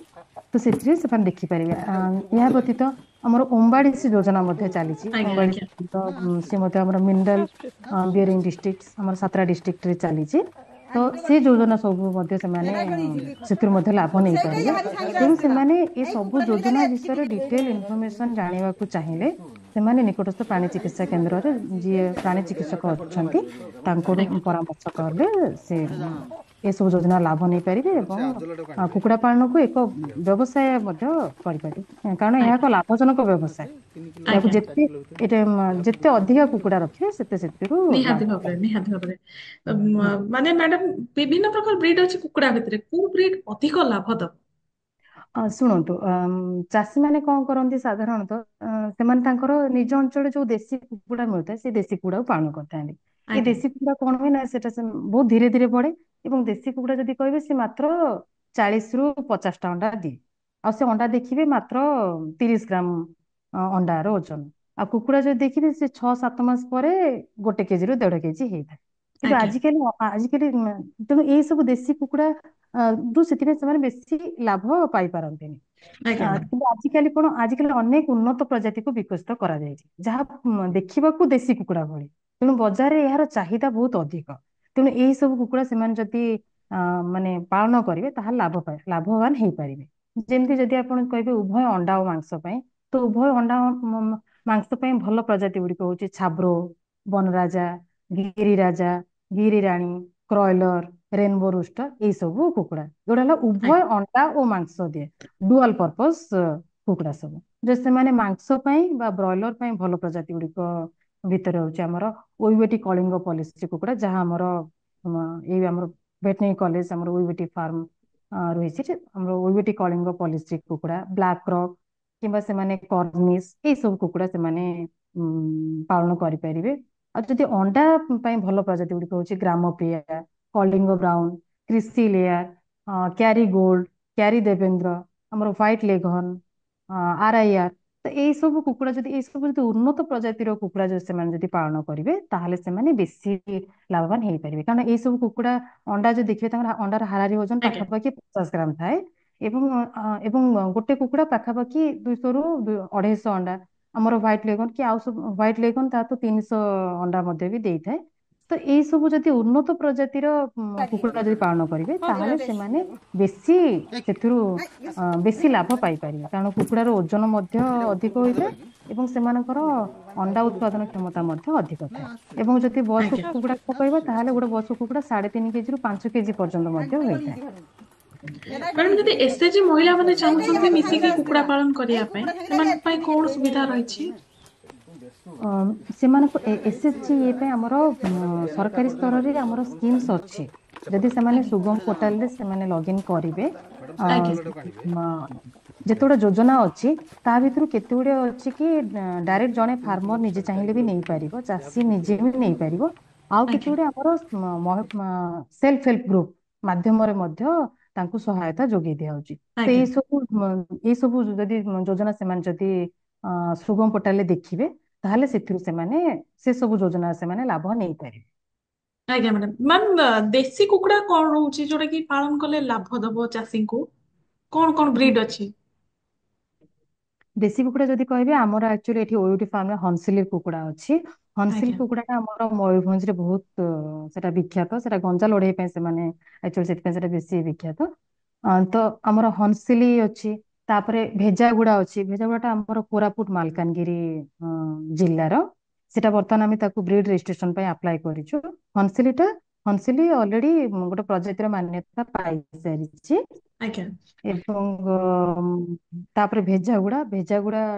Speaker 2: ତ ସେଥିରେ ସେମାନେ ଦେଖିପାରିବେ। ଏହା ବ୍ୟତୀତ ଆମର ଓମ୍ବାଡିସି ଯୋଜନା ମଧ୍ୟ ଚାଲିଛି।
Speaker 1: ଆଜ୍ଞା ଆଜ୍ଞା
Speaker 2: ଓମ୍ବାଡିସି ସେ ମଧ୍ୟ ଆମର ମିନରାଲ ବିୟରିଂ ଡିଷ୍ଟ୍ରିକ୍ଟ ଆମର 7ଟା ଡିଷ୍ଟ୍ରିକ୍ଟରେ ଚାଲିଛି। ତ ସେ ଯୋଜନା ସବୁ ମଧ୍ୟ ସେମାନେ ସେଥିରୁ ମଧ୍ୟ ଲାଭ ନେଇପାରିବେ। ତେଣୁ ସେମାନେ ଏ ସବୁ ଯୋଜନା ବିଷୟରେ ଡିଟେଲ ଇନଫର୍ମେସନ ଜାଣିବାକୁ ଚାହିଁଲେ ସେମାନେ ନିକଟସ୍ଥ ପ୍ରାଣୀ ଚିକିତ୍ସା କେନ୍ଦ୍ରରେ ଯିଏ ପ୍ରାଣୀ ଚିକିତ୍ସକ ଅଛନ୍ତି ତାଙ୍କଠୁ
Speaker 1: ଆଜ୍ଞା
Speaker 2: ପରାମର୍ଶ କଲେ ସେ ଏସବୁ ଯୋଜନା ଲାଭ ନେଇପାରିବେ ଏବଂ କୁକୁଡ଼ା ପାଳନକୁ ଏକ ବ୍ୟବସାୟ ମଧ୍ୟ କରିପାରିବେ, କାରଣ ଏହା ଏକ
Speaker 1: ଆଜ୍ଞା
Speaker 2: ଲାଭଜନକ ବ୍ୟବସାୟ। ଏହାକୁ
Speaker 1: ଆଜ୍ଞା
Speaker 2: ଯେତେ ଅଧିକା କୁକୁଡ଼ା ରଖିବେ ସେତେ ସେଥିରୁ ଲାଭ
Speaker 1: ନିହାତି ଭାବରେ ନିହାତି ଭାବରେ। ମାନେ ମ୍ୟାଡାମ ବିଭିନ୍ନ ପ୍ରକାର ବ୍ରିଡ ଅଛି କୁକୁଡା ଭିତରେ, କୋଉ ବ୍ରିଡ ଅଧିକ ଲାଭ ଦବ?
Speaker 2: ଶୁଣନ୍ତୁ, ଚାଷୀ ମାନେ କଣ କରନ୍ତି ସାଧାରଣତଃ ସେମାନେ ତାଙ୍କର ନିଜ ଅଞ୍ଚଳରେ ଯୋଉ ଦେଶୀ କୁକୁଡ଼ା ମିଳୁଥାଏ ସେ ଦେଶୀ କୁକୁଡ଼ାକୁ ପାଳନ କରିଥାନ୍ତି। ଏ
Speaker 1: ଆଜ୍ଞା
Speaker 2: ଦେଶୀ କୁକୁଡ଼ା କଣ ହୁଏ ନା ସେଟା ବହୁତ ଧୀରେ ଧୀରେ ବଢେ ଏବଂ ଦେଶୀ କୁକୁଡ଼ା ଯଦି କହିବେ ସେ ମାତ୍ର 40ରୁ 50ଟା ଅଣ୍ଡା ଦିଏ। ଆଉ ସେ ଅଣ୍ଡା ଦେଖିବେ ମାତ୍ର 30 ଗ୍ରାମ ଅଣ୍ଡାର ଓଜନ। ଆଉ କୁକୁଡ଼ା ଯଦି ଦେଖିବେ ସେ 6-7 ମାସ ପରେ 1 କେଜିରୁ 1.5 କେଜି ହେଇଥାଏ। କିନ୍ତୁ
Speaker 1: ଆଜ୍ଞା
Speaker 2: ଆଜିକାଲି ତେଣୁ ଏଇ ସବୁ ଦେଶୀ କୁକୁଡ଼ା ସେଥିପାଇଁ ସେମାନେ ବେଶୀ ଲାଭ ପାଇପାରନ୍ତିନି।
Speaker 1: ଆଜ୍ଞା ମ୍ୟାମ୍
Speaker 2: କିନ୍ତୁ ଆଜିକାଲି ଅନେକ ଉନ୍ନତ ପ୍ରଜାତିକୁ ବିକଶିତ କରାଯାଇଛି ଯାହା ଦେଖିବାକୁ ଦେଶୀ କୁକୁଡ଼ା ଭଳି, ତେଣୁ ବଜାରରେ ଏହାର ଚାହିଦା ବହୁତ ଅଧିକ। ତେଣୁ ଏଇ ସବୁ କୁକୁଡ଼ା ସେମାନେ ଯଦି ମାନେ ପାଳନ କରିବେ ତାହେଲେ ଲାଭବାନ ହେଇପାରିବେ। ଯେମିତି ଯଦି ଆପଣ କହିବେ ଉଭୟ ଅଣ୍ଡା ଓ ମାଂସ ପାଇଁ, ତ ଉଭୟ ଅଣ୍ଡା ମାଂସ ପାଇଁ ଭଲ ପ୍ରଜାତି ଗୁଡିକ ହଉଛି ଛାବ୍ରୋ, ବନରାଜା, ଗିରିରାଜା, ଗିରିରାଣୀ, କ୍ରୟଲର, ରେନବୋ ରୁଷ୍ଟର ଏଇ ସବୁ କୁକୁଡ଼ା ଯୋଉଟା ହେଲା ଉଭୟ
Speaker 1: ଆଜ୍ଞା
Speaker 2: ଅଣ୍ଡା ଓ ମାଂସ ଦିଏ, ଡୁଆଲ ପର୍ପସ କୁକୁଡ଼ା ସବୁ। ଯେ ସେମାନେ ମାଂସ ପାଇଁ ବା ବ୍ରଏଲର ପାଇଁ ଭଲ ପ୍ରଜାତି ଗୁଡିକ ଭିତରେ ହଉଛି ଆମର ଓଇବେଟି କଳିଙ୍ଗ ପଲିଶ୍ରି କୁକୁଡ଼ା, ଯାହା ଆମର ଏଇ ଆମର ଭେଟନାରୀ କଲେଜ ଆମର ଓଇବେଟି ଫାର୍ମ ରହିଛି, ଆମର ଓଇବେଟି କଳିଙ୍ଗ ପଲିଶ୍ରି କୁକୁଡ଼ା, ବ୍ଲାକ ରକ୍ କିମ୍ବା ସେମାନେ କର୍ନିଶ ଏଇ ସବୁ କୁକୁଡ଼ା ସେମାନେ ପାଳନ କରିପାରିବେ। ଆଉ ଯଦି ଅଣ୍ଡା ପାଇଁ ଭଲ ପ୍ରଜାତି ଗୁଡିକ ହଉଛି Gramapriya, Kalinga brown, Krishi layer, CARI gold, CARI Devendra, ଆମର ହ୍ୱାଇଟ ଲେଘନ, RIR, ତ ଏଇ ସବୁ ଯଦି ଉନ୍ନତ ପ୍ରଜାତିର କୁକୁଡ଼ା ଯଦି ସେମାନେ ଯଦି ପାଳନ କରିବେ ତାହେଲେ ସେମାନେ ବେଶୀ ଲାଭବାନ ହେଇପାରିବେ। କାରଣ ଏଇ ସବୁ କୁକୁଡ଼ା ଅଣ୍ଡା ଯଦି ଦେଖିବେ ତାଙ୍କର ଅଣ୍ଡାର ହାରାହାରି ଓଜନ
Speaker 1: ଆଜ୍ଞା
Speaker 2: ପାଖାପାଖି 50 ଗ୍ରାମ ଥାଏ ଏବଂ ଗୋଟେ କୁକୁଡ଼ା ପାଖାପାଖି 200ରୁ 250 ଅଣ୍ଡା, ଆମର ହ୍ୱାଇଟ ଲେଗନ କି ଆଉ ସବୁ ହ୍ୱାଇଟ ଲେଗନ ତା ତ 300 ଅଣ୍ଡା ମଧ୍ୟ ବି ଦେଇଥାଏ। ତ ଏଇ ସବୁ ଯଦି ଉନ୍ନତ ପ୍ରଜାତିର କୁକୁଡ଼ା ଯଦି ପାଳନ କରିବେ ତାହେଲେ ସେମାନେ ବେଶୀ ସେଥିରୁ ବେଶୀ ଲାଭ ପାଇପାରିବେ, କାରଣ କୁକୁଡ଼ାର ଓଜନ ମଧ୍ୟ ଅଧିକ ହୋଇଥାଏ ଏବଂ ସେମାନଙ୍କର ଅଣ୍ଡା ଉତ୍ପାଦନ କ୍ଷମତା ମଧ୍ୟ ଅଧିକ ଥାଏ। ଏବଂ ଯଦି ବୟସ୍କ
Speaker 1: ଆଜ୍ଞା
Speaker 2: କୁକୁଡ଼ା କହିବା ତାହେଲେ ଗୋଟେ ବୟସ୍କ କୁକୁଡ଼ା 3.5 କେଜିରୁ 5 କେଜି ପର୍ଯ୍ୟନ୍ତ ମଧ୍ୟ ହୋଇଥାଏ।
Speaker 1: ମ୍ୟାଡାମ ଯଦି ଏସଏଚଜି ମହିଳା ମାନେ ଚାହୁଁଛନ୍ତି ମିଶିକି କୁକୁଡା ପାଳନ କରିବା ପାଇଁ, ସେମାନଙ୍କ ପାଇଁ କଣ ସୁବିଧା ରହିଛି?
Speaker 2: ସେମାନଙ୍କୁ SHGA ପାଇଁ ଆମର ସରକାରୀ ସ୍ତରରେ ଆମର ସ୍କିମ୍ସ ଅଛି। ଯଦି ସେମାନେ
Speaker 1: ଆଜ୍ଞା
Speaker 2: ସୁଗମ ପୋର୍ଟାଲରେ ସେମାନେ ଲଗ୍ଇନ୍ କରିବେ,
Speaker 1: ଆଜ୍ଞା
Speaker 2: ଯେତେଗୁଡେ ଯୋଜନା ଅଛି ତା ଭିତରୁ କେତେ ଗୁଡେ ଅଛି କି ଡାଇରେକ୍ଟ ଜଣେ ଫାର୍ମର ନିଜେ ଚାହିଁଲେ ବି ନେଇପାରିବ, ଚାଷୀ ନିଜେ ବି ନେଇପାରିବ। ଆଉ କେତେ
Speaker 1: ଆଜ୍ଞା
Speaker 2: ଗୁଡେ ଆମର ସେଲ୍ଫ ହେଲ୍ପ ଗ୍ରୁପ ମାଧ୍ୟମରେ ମଧ୍ୟ ତାଙ୍କୁ ସହାୟତା ଯୋଗାଇ ଦିଆଯାଉଛି। ତ
Speaker 1: ଆଜ୍ଞା
Speaker 2: ଏଇ ସବୁ ଯଦି ଯୋଜନା ସେମାନେ ଯଦି ସୁଗମ ପୋର୍ଟାଲରେ ଦେଖିବେ ତାହେଲେ ସେଥିରୁ ସେମାନେ ସେ ସବୁ ଯୋଜନା ସେମାନେ ଲାଭ ନେଇପାରିବେ।
Speaker 1: ଆଜ୍ଞା ମ୍ୟାଡାମ। ମ୍ୟାମ୍ ଦେଶୀ କୁକୁଡା କଣ ରହୁଛି ଯୋଉଟା କି ପାଳନ କଲେ ଲାଭ ଦବ ଚାଷୀଙ୍କୁ? କଣ କଣ ବ୍ରିଡ ଅଛି?
Speaker 2: ଦେଶୀ କୁକୁଡ଼ା ଯଦି କହିବେ ଆମର ଆକ୍ଚୁଆଲି ଏଠି ଓୟୁଟି ଫାର୍ମରେ ହଂସିଲି କୁକୁଡ଼ା ଅଛି। ହଂସିଲ
Speaker 1: ଆଜ୍ଞା
Speaker 2: କୁକୁଡ଼ା ଟା ଆମର ମୟୂରଭଞ୍ଜରେ ବହୁତ ସେଟା ବିଖ୍ୟାତ, ସେଟା ଗଞ୍ଜା ଲଢେଇ ପାଇଁ ସେମାନେ ଆକ୍ଚୁଆଲି ସେଥିପାଇଁ ସେଟା ବେଶୀ ବିଖ୍ୟାତ। ତ ଆମର ହଂସିଲି ଅଛି, ତାପରେ ଭେଜାଗୁଡା ଅଛି। ଭେଜାଗୁଡା ଟା ଆମର କୋରାପୁଟ ମାଲକାନଗିରି ଜିଲ୍ଲାର। ସେଟା ବର୍ତ୍ତମାନ ଆମେ ତାକୁ ବ୍ରିଡ ରେଜିଷ୍ଟ୍ରେସନ ପାଇଁ ଆପ୍ଲାଏ କରିଛୁ। ହଂସିଲି ଅଲରେଡି ଗୋଟେ ପ୍ରଜାତିର ମାନ୍ୟତା ପାଇସାରିଛି।
Speaker 1: ଆଜ୍ଞା
Speaker 2: ଏବଂ ତାପରେ ଭେଜାଗୁଡା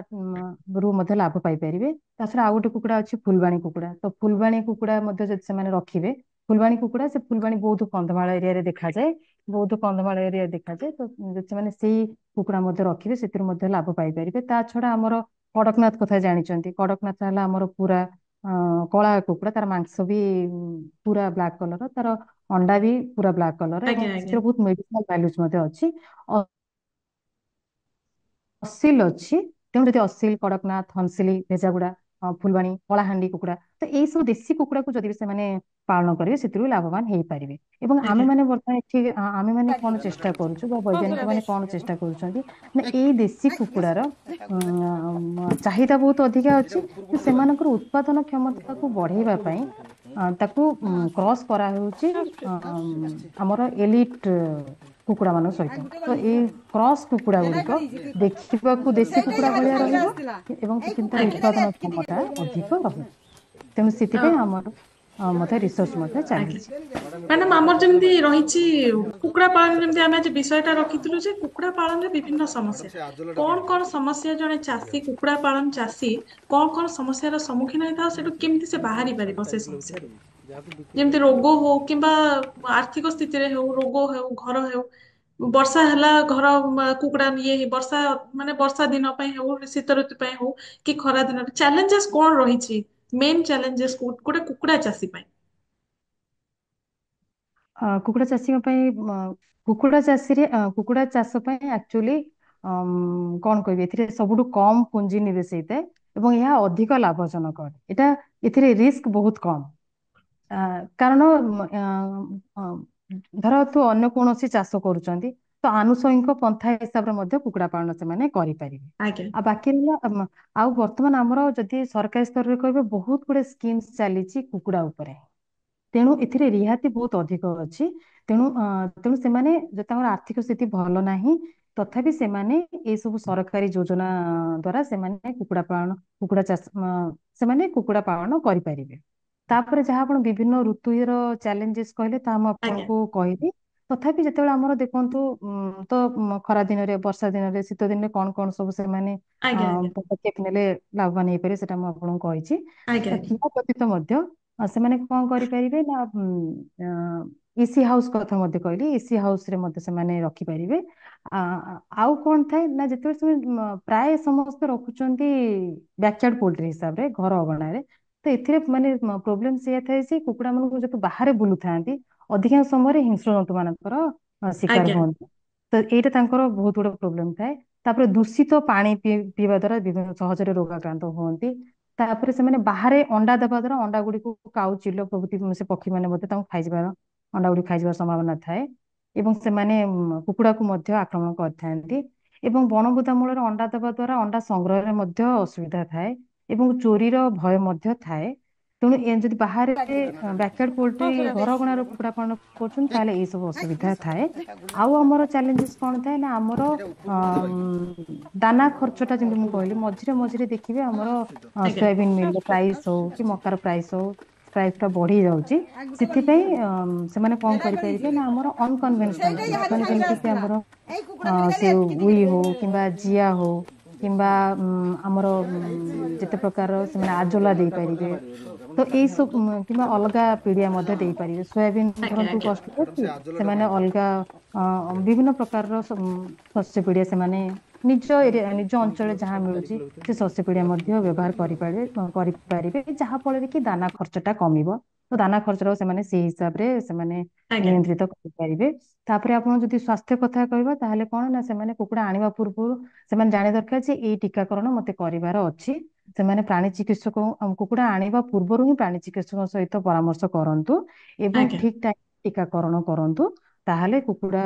Speaker 2: ରୁ ମଧ୍ୟ ଲାଭ ପାଇପାରିବେ। ତା ଛଡା ଆଉ ଗୋଟେ କୁକୁଡା ଅଛି ଫୁଲବାଣୀ କୁକୁଡା, ତ ଫୁଲବାଣୀ କୁକୁଡା ମଧ୍ୟ ଯଦି ସେମାନେ ରଖିବେ, ଫୁଲବାଣୀ କୁକୁଡା ସେ ଫୁଲବାଣୀ ବହୁତ କନ୍ଧମାଳ ଏରିଆରେ ଦେଖାଯାଏ, ତ ଯଦି ସେମାନେ ସେଇ କୁକୁଡା ମଧ୍ୟ ରଖିବେ ସେଥିରୁ ମଧ୍ୟ ଲାଭ ପାଇପାରିବେ। ତା ଛଡା ଆମର କଡକନାଥ କଥା ଜାଣିଛନ୍ତି, କଡକନାଥ ହେଲା ଆମର ପୁରା କଳା କୁକୁଡା, ତାର ମାଂସ ବି ପୁରା ବ୍ଲାକ କଲର, ତାର ଅଣ୍ଡା ବି ପୁରା ବ୍ଲାକ କଲର ଏବଂ
Speaker 1: ଆଜ୍ଞା ଆଜ୍ଞା
Speaker 2: ସେଥିରେ ବହୁତ ମେଡିସିନାଲ ଭ୍ୟାଲୁଜ ମଧ୍ୟ ଅଛି। ଅସିଲ ଅଛି, ତେଣୁ ଯଦି ଅସିଲ, କଡକନାଥ, ହଂସିଲି, ଭେଜାଗୁଡା, ଫୁଲବାଣୀ, କଳାହାଣ୍ଡି କୁକୁଡା, ତ ଏଇ ସବୁ ଦେଶୀ କୁକୁଡାକୁ ଯଦି ବି ସେମାନେ ପାଳନ କରିବେ ସେଥିରୁ ଲାଭବାନ ହେଇପାରିବେ। ଏବଂ
Speaker 1: ଆଜ୍ଞା
Speaker 2: ଆମେମାନେ ବର୍ତ୍ତମାନ ଏଠି ଆମେମାନେ କଣ ଚେଷ୍ଟା କରୁଛୁ ବା ବୈଜ୍ଞାନିକ ମାନେ କଣ ଚେଷ୍ଟା କରୁଛନ୍ତି ନା ଏଇ ଦେଶୀ କୁକୁଡାର ଚାହିଦା ବହୁତ ଅଧିକା ଅଛି, ତ ସେମାନଙ୍କର ଉତ୍ପାଦନ କ୍ଷମତାକୁ ବଢେଇବା ପାଇଁ ତାକୁ କ୍ରସ୍ କରାହେଉଛି ଆମର ଏଲିଟ୍ କୁକୁଡା ମାନଙ୍କ ସହିତ। ତ ଏଇ କ୍ରସ୍ କୁକୁଡା ଗୁଡିକ ଦେଖିବାକୁ ଦେଶୀ କୁକୁଡା ଭଳିଆ ରହିବ ଏବଂ କିନ୍ତୁ ତାର
Speaker 1: ଆଜ୍ଞା
Speaker 2: ଉତ୍ପାଦନ କ୍ଷମତା ଅଧିକ ରହିବ। ତେଣୁ ସେଥିପାଇଁ ଆମର ମଧ୍ୟ ରିସର୍ଚ୍ଚ ମଧ୍ୟ
Speaker 1: ଆଜ୍ଞା
Speaker 2: ଚାଲିଛି।
Speaker 1: ମ୍ୟାଡାମ ଆମର ଯେମିତି ରହିଛି କୁକୁଡ଼ା ପାଳନ, ଯେମିତି ଆମେ ଆଜି ବିଷୟଟା ରଖିଥିଲୁ ଯେ କୁକୁଡ଼ା ପାଳନରେ ବିଭିନ୍ନ ସମସ୍ୟା, କଣ କଣ ସମସ୍ୟା ଜଣେ ଚାଷୀ, କୁକୁଡ଼ା ପାଳନ ଚାଷୀ କଣ କଣ ସମସ୍ୟାର ସମ୍ମୁଖୀନ ହେଇଥାଉ, ସେଠୁ କେମିତି ସେ ବାହାରି ପାରିବ ସେ ସମସ୍ୟାରୁ? ଯେମିତି ରୋଗ ହଉ କିମ୍ବା ଆର୍ଥିକ ସ୍ଥିତିରେ ହଉ, ରୋଗ ହେଉ, ଘର ହେଉ, ବର୍ଷା ହେଲା ଘର କୁକୁଡା ବର୍ଷା ମାନେ ବର୍ଷା ଦିନ ପାଇଁ ହଉ, ଶୀତ ଋତୁ ପାଇଁ ହଉ, କି ଖରା ଦିନରେ ଚ୍ୟାଲେଞ୍ଜେସ୍ କଣ ରହିଛି, ମେନ୍ ଚ୍ୟାଲେଞ୍ଜେସ୍ ଗୋଟେ କୁକୁଡା ଚାଷୀ ପାଇଁ?
Speaker 2: କୁକୁଡ଼ା ଚାଷୀଙ୍କ ପାଇଁ କୁକୁଡ଼ା ଚାଷ ପାଇଁ ଆକ୍ଚୁଆଲି କଣ କହିବି, ଏଥିରେ ସବୁଠୁ କମ ପୁଞ୍ଜି ନିବେଶ ହେଇଥାଏ ଏବଂ ଏହା ଅଧିକ ଲାଭଜନକ ଅଟେ। ଏଥିରେ ରିସ୍କ ବହୁତ କମ। କାରଣ ଧର ତୁ ଅନ୍ୟ କୌଣସି ଚାଷ କରୁଛନ୍ତି ତ ଆନୁଷଙ୍ଗିକ ପନ୍ଥା ହିସାବରେ ମଧ୍ୟ କୁକୁଡ଼ା ପାଳନ ସେମାନେ କରିପାରିବେ।
Speaker 1: ଆଜ୍ଞା
Speaker 2: ଆଉ ବାକି ରହିଲା ଆଉ ବର୍ତ୍ତମାନ ଆମର ଯଦି ସରକାରୀ ସ୍ତରରେ କହିବେ, ବହୁତ ଗୁଡେ ସ୍କିମ୍ସ ଚାଲିଛି କୁକୁଡ଼ା ଉପରେ। ତେଣୁ ଏଥିରେ ରିହାତି ବହୁତ ଅଧିକ ଅଛି। ତେଣୁ ସେମାନେ ଯଦି ତାଙ୍କର ଆର୍ଥିକ ସ୍ଥିତି ଭଲ ନାହିଁ, ତଥାପି ସେମାନେ ଏଇ ସବୁ ସରକାରୀ ଯୋଜନା ଦ୍ଵାରା ସେମାନେ କୁକୁଡ଼ା ଚାଷ ସେମାନେ କୁକୁଡ଼ା ପାଳନ କରିପାରିବେ। ତାପରେ ଯାହା ଆପଣ ବିଭିନ୍ନ ଋତୁର ଚ୍ୟାଲେଞ୍ଜେସ୍ କହିଲେ, ତାହା ମୁଁ
Speaker 1: ଆଜ୍ଞା
Speaker 2: ଆପଣଙ୍କୁ କହିବି। ତଥାପି ଯେତେବେଳେ ଆମର ଦେଖନ୍ତୁ ଖରା ଦିନରେ, ବର୍ଷା ଦିନରେ, ଶୀତ ଦିନରେ କଣ କଣ ସବୁ ସେମାନେ
Speaker 1: ଆଜ୍ଞା ଆଜ୍ଞା
Speaker 2: ପଦକ୍ଷେପ ନେଲେ ଲାଭବାନ ହେଇପାରିବେ, ସେଟା ମୁଁ ଆପଣଙ୍କୁ କହିଛି।
Speaker 1: ଆଜ୍ଞା ଆଜ୍ଞା
Speaker 2: ଏହା ବ୍ୟତୀତ ମଧ୍ୟ ସେମାନେ କଣ କରିପାରିବେ ନା, ଏସି ହାଉସ କଥା ମଧ୍ୟ କହିଲି, ଏସି ହାଉସ ରେ ମଧ୍ୟ ସେମାନେ ରଖିପାରିବେ। ଆଉ କଣ ଥାଏ ନା, ଯେତେବେଳେ ସେମାନେ ପ୍ରାୟ ସମସ୍ତେ ରଖୁଛନ୍ତି ବ୍ୟାକୟାର୍ଡ ପୋଲ୍ଟ୍ରି ହିସାବରେ, ଘର ଅଗଣାରେ, ତ ଏଥିରେ ମାନେ ପ୍ରୋବ୍ଲେମ ସେଇଆ ଥାଏ ଯେ କୁକୁଡା ମାନଙ୍କୁ ଯେହେତୁ ବାହାରେ ବୁଲୁଥାନ୍ତି, ଅଧିକାଂଶ ସମୟରେ ହିଂସ୍ର ମାନଙ୍କର ଶିକାର
Speaker 1: ଆଜ୍ଞା
Speaker 2: ହୁଅନ୍ତି। ତ ଏଇଟା ତାଙ୍କର ବହୁତ ବଡ ପ୍ରୋବ୍ଲେମ ଥାଏ। ତାପରେ ଦୂଷିତ ପାଣି ପିଇବା ଦ୍ଵାରା ବିଭିନ୍ନ ସହଜରେ ରୋଗାକ୍ରାନ୍ତ ହୁଅନ୍ତି। ତାପରେ ସେମାନେ ବାହାରେ ଅଣ୍ଡା ଦେବା ଦ୍ଵାରା ଅଣ୍ଡା ଗୁଡିକୁ କାଉ, ଚିଲ ପ୍ରଭୃତି ସେ ପକ୍ଷୀ ମାନେ ମଧ୍ୟ ତାଙ୍କୁ ଖାଇଯିବାର, ଅଣ୍ଡା ଗୁଡ଼ିକୁ ଖାଇଯିବାର ସମ୍ଭାବନା ଥାଏ ଏବଂ ସେମାନେ କୁକୁଡାକୁ ମଧ୍ୟ ଆକ୍ରମଣ କରିଥାନ୍ତି। ଏବଂ ବଣବୁଦା ମୂଳରେ ଅଣ୍ଡା ଦେବା ଦ୍ଵାରା ଅଣ୍ଡା ସଂଗ୍ରହରେ ମଧ୍ୟ ଅସୁବିଧା ଥାଏ ଏବଂ ଚୋରିର ଭୟ ମଧ୍ୟ ଥାଏ। ତେଣୁ ଯଦି ବାହାରେ ବ୍ୟାକୟାର୍ଡ ପୋଲ୍ଟ୍ରି, ଘର ଅଗଣାର କୁକୁଡା ପାଳନ କରୁଛନ୍ତି, ତାହେଲେ ଏଇ ସବୁ ଅସୁବିଧା ଥାଏ। ଆଉ ଆମର ଚ୍ୟାଲେଞ୍ଜେସ୍ କଣ ଥାଏ ନା, ଆମର ଦାନା ଖର୍ଚ୍ଚଟା ଯେମିତି ମୁଁ କହିଲି, ମଝିରେ ମଝିରେ ଦେଖିବେ ଆମର
Speaker 1: ଆଜ୍ଞା
Speaker 2: ସୋୟାବିନ୍ ମିଲ୍ ପ୍ରାଇସ୍ ହଉ କି ମକାର ପ୍ରାଇସ୍ ହଉ, ପ୍ରାଇସ୍ ଟା ବଢି ଯାଉଛି। ସେଥିପାଇଁ ସେମାନେ କଣ କରିପାରିବେ ନା, ଆମର ଅନକନଭେନସନାଲ ଫିଡ୍ସ, ମାନେ ଯେମିତି କି ଆମର ସେ ଉଇ ହଉ କିମ୍ବା ଜିଆ ହଉ କିମ୍ବା ଆମର ଯେତେ ପ୍ରକାର ସେମାନେ ଆଜୋଲା ଦେଇପାରିବେ, ତ ଏଇ ସବୁ କିମ୍ବା ଅଲଗା ପିଡିଆ ମଧ୍ୟ ଦେଇପାରିବେ। ସୋୟାବିନ୍
Speaker 1: ଆଜ୍ଞା
Speaker 2: ଧରନ୍ତୁ
Speaker 1: ଆଜ୍ଞା
Speaker 2: କଷ୍ଟ କରୁଛି, ସେମାନେ ଅଲଗା ବିଭିନ୍ନ ପ୍ରକାରର ଶସ୍ୟ ପିଡିଆ ସେମାନେ ନିଜ ଏରିଆ, ନିଜ ଅଞ୍ଚଳରେ ଯାହା ମିଳୁଛି ସେ ଶସ୍ୟ ପିଡିଆ ମଧ୍ୟ ବ୍ୟବହାର କରିପାରିବେ, ଯାହା ଫଳରେ କି ଦାନା ଖର୍ଚ୍ଚଟା କମିବ। ତ ଦାନା ଖର୍ଚ୍ଚ ସେମାନେ ସେଇ ହିସାବରେ ସେମାନେ
Speaker 1: ଆଜ୍ଞା
Speaker 2: ନିୟନ୍ତ୍ରିତ କରିପାରିବେ। ତାପରେ ଆପଣ ଯଦି ସ୍ୱାସ୍ଥ୍ୟ କଥା କହିବା, ତାହେଲେ କଣ ନା, ସେମାନେ କୁକୁଡ଼ା ଆଣିବା ପୂର୍ବରୁ ସେମାନେ ଜାଣିବା ଦରକାର ଯେ ଏଇ ଟୀକାକରଣ ମତେ କରିବାର ଅଛି। ସେମାନେ ପ୍ରାଣୀ ଚିକିତ୍ସକ, କୁକୁଡ଼ା ଆଣିବା ପୂର୍ବରୁ ହିଁ ପ୍ରାଣୀ ଚିକିତ୍ସକ ସହିତ ପରାମର୍ଶ କରନ୍ତୁ ଏବଂ
Speaker 1: ଆଜ୍ଞା
Speaker 2: ଠିକ ଟାଇମ ଟୀକାକରଣ କରନ୍ତୁ। ତାହେଲେ କୁକୁଡ଼ା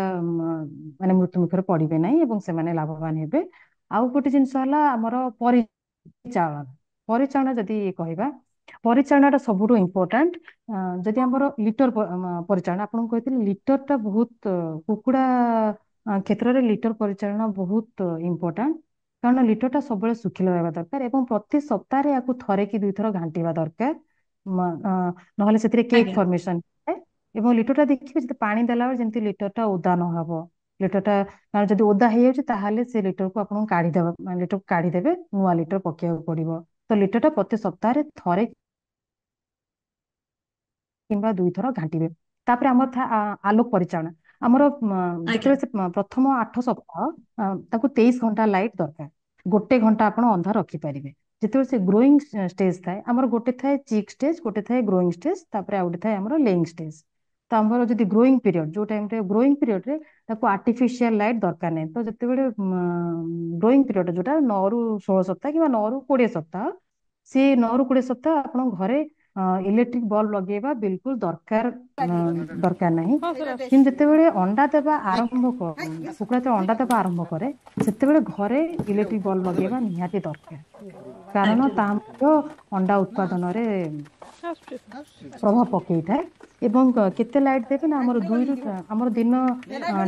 Speaker 2: ମାନେ ମୃତ୍ୟୁ ମୁଖରେ ପଡିବେ ନାହିଁ ଏବଂ ସେମାନେ ଲାଭବାନ ହେବେ। ଆଉ ଗୋଟେ ଜିନିଷ ହେଲା ଆମର ପରିଚାଳନା। ପରିଚାଳନା ଯଦି କହିବା, ପରିଚାଳନା ଟା ସବୁଠୁ ଇମ୍ପୋର୍ଟାଣ୍ଟ। ଯଦି ଆମର ଲିଟର ପରିଚାଳନା, ଆପଣଙ୍କୁ କହିଥିଲି ଲିଟର ଟା ବହୁତ, କୁକୁଡ଼ା କ୍ଷେତ୍ରରେ ଲିଟର ପରିଚାଳନା ବହୁତ ଇମ୍ପୋର୍ଟାଣ୍ଟ। କାରଣ ଲିଟର ଟା ସବୁବେଳେ ଶୁଖିଲା ରହିବା ଦରକାର ଏବଂ ପ୍ରତି ସପ୍ତାହରେ ୟାକୁ ଥରେ କି ଦୁଇଥର ଘାଣ୍ଟିବା ଦରକାର। ନହେଲେ ସେଥିରେ କେକ୍
Speaker 1: ଆଜ୍ଞା
Speaker 2: ଫର୍ମେସନ ଥାଏ। ଏବଂ ଲିଟର ଟା ଦେଖିବେ, ଯଦି ପାଣି ଦେଲା ବେଳେ ଯେମିତି ଲିଟର ଟା ଓଦା ନ ହବ। ଲିଟର ଟା କାରଣ ଯଦି ଓଦା ହେଇଯାଉଛି, ତାହେଲେ ସେ ଲିଟରକୁ ଆପଣଙ୍କୁ କାଢିଦେବା, ଲିଟରକୁ କାଢିଦେବେ, ନୂଆ ଲିଟର ପକେଇବାକୁ ପଡିବ। ତ ଲିଟର ଟା ପ୍ରତି ସପ୍ତାହରେ ଥରେ କିମ୍ବା ଦୁଇଥର ଘାଣ୍ଟିବେ। ତାପରେ ଆମର ଥାଏ ଆଲୋକ ପରିଚାଳନା। ଆମର
Speaker 1: ଆଜ୍ଞା
Speaker 2: ଯେତେବେଳେ ସେ ପ୍ରଥମ 8 ସପ୍ତାହ ତାକୁ 23 ଘଣ୍ଟା ଲାଇଟ୍ ଦରକାର। 1 ଘଣ୍ଟା ଆପଣ ଅନ୍ଧାର ରଖିପାରିବେ। ଯେତେବେଳେ ସେ ଗ୍ରୋଇଂ ଷ୍ଟେଜ ଥାଏ, ଆମର ଗୋଟେ ଥାଏ ଚିକ୍ ଷ୍ଟେଜ, ଗୋଟେ ଥାଏ ଗ୍ରୋଇଂ ଷ୍ଟେଜ, ତାପରେ ଆଉ ଗୋଟେ ଥାଏ ଆମର ଲେଇଂ ଷ୍ଟେଜ। ତ ଆମର ଯଦି ଗ୍ରୋଇଂ ପିରିୟଡ, ଯୋଉ ଟାଇମରେ ଗ୍ରୋଇଂ ପିରିୟଡରେ ତାକୁ ଆର୍ଟିଫିସିଆଲ ଲାଇଟ୍ ଦରକାର ନାହିଁ। ତ ଯେତେବେଳେ ଗ୍ରୋଇଂ ପିରିୟଡ ଯୋଉଟା 9 ରୁ 16 ସପ୍ତାହ କିମ୍ବା 9 ରୁ 20 ସପ୍ତାହ, ସେ 9 ରୁ 20 ସପ୍ତାହ ଆପଣଙ୍କ ଘରେ ଇଲେକ୍ଟ୍ରିକ ବଲ୍ବ ଲଗେଇବା ବିଲକୁଲ ଦରକାର ନାହିଁ। କିନ୍ତୁ ଯେତେବେଳେ ଅଣ୍ଡା ଦେବା ଆରମ୍ଭ କୁକୁଡ଼ା ଯେତେବେଳେ ଅଣ୍ଡା ଦେବା ଆରମ୍ଭ କରେ, ସେତେବେଳେ ଘରେ ଇଲେକ୍ଟ୍ରିକ ବଲ୍ବ ଲଗେଇବା ନିହାତି ଦରକାର। କାରଣ
Speaker 1: ଆଜ୍ଞା
Speaker 2: ତାହା ମଧ୍ୟ ଅଣ୍ଡା ଉତ୍ପାଦନରେ ପ୍ରଭାବ ପକେଇଥାଏ। ଏବଂ କେତେ ଲାଇଟ୍ ଦେବେ ନା ଆମର ଆମର ଦିନ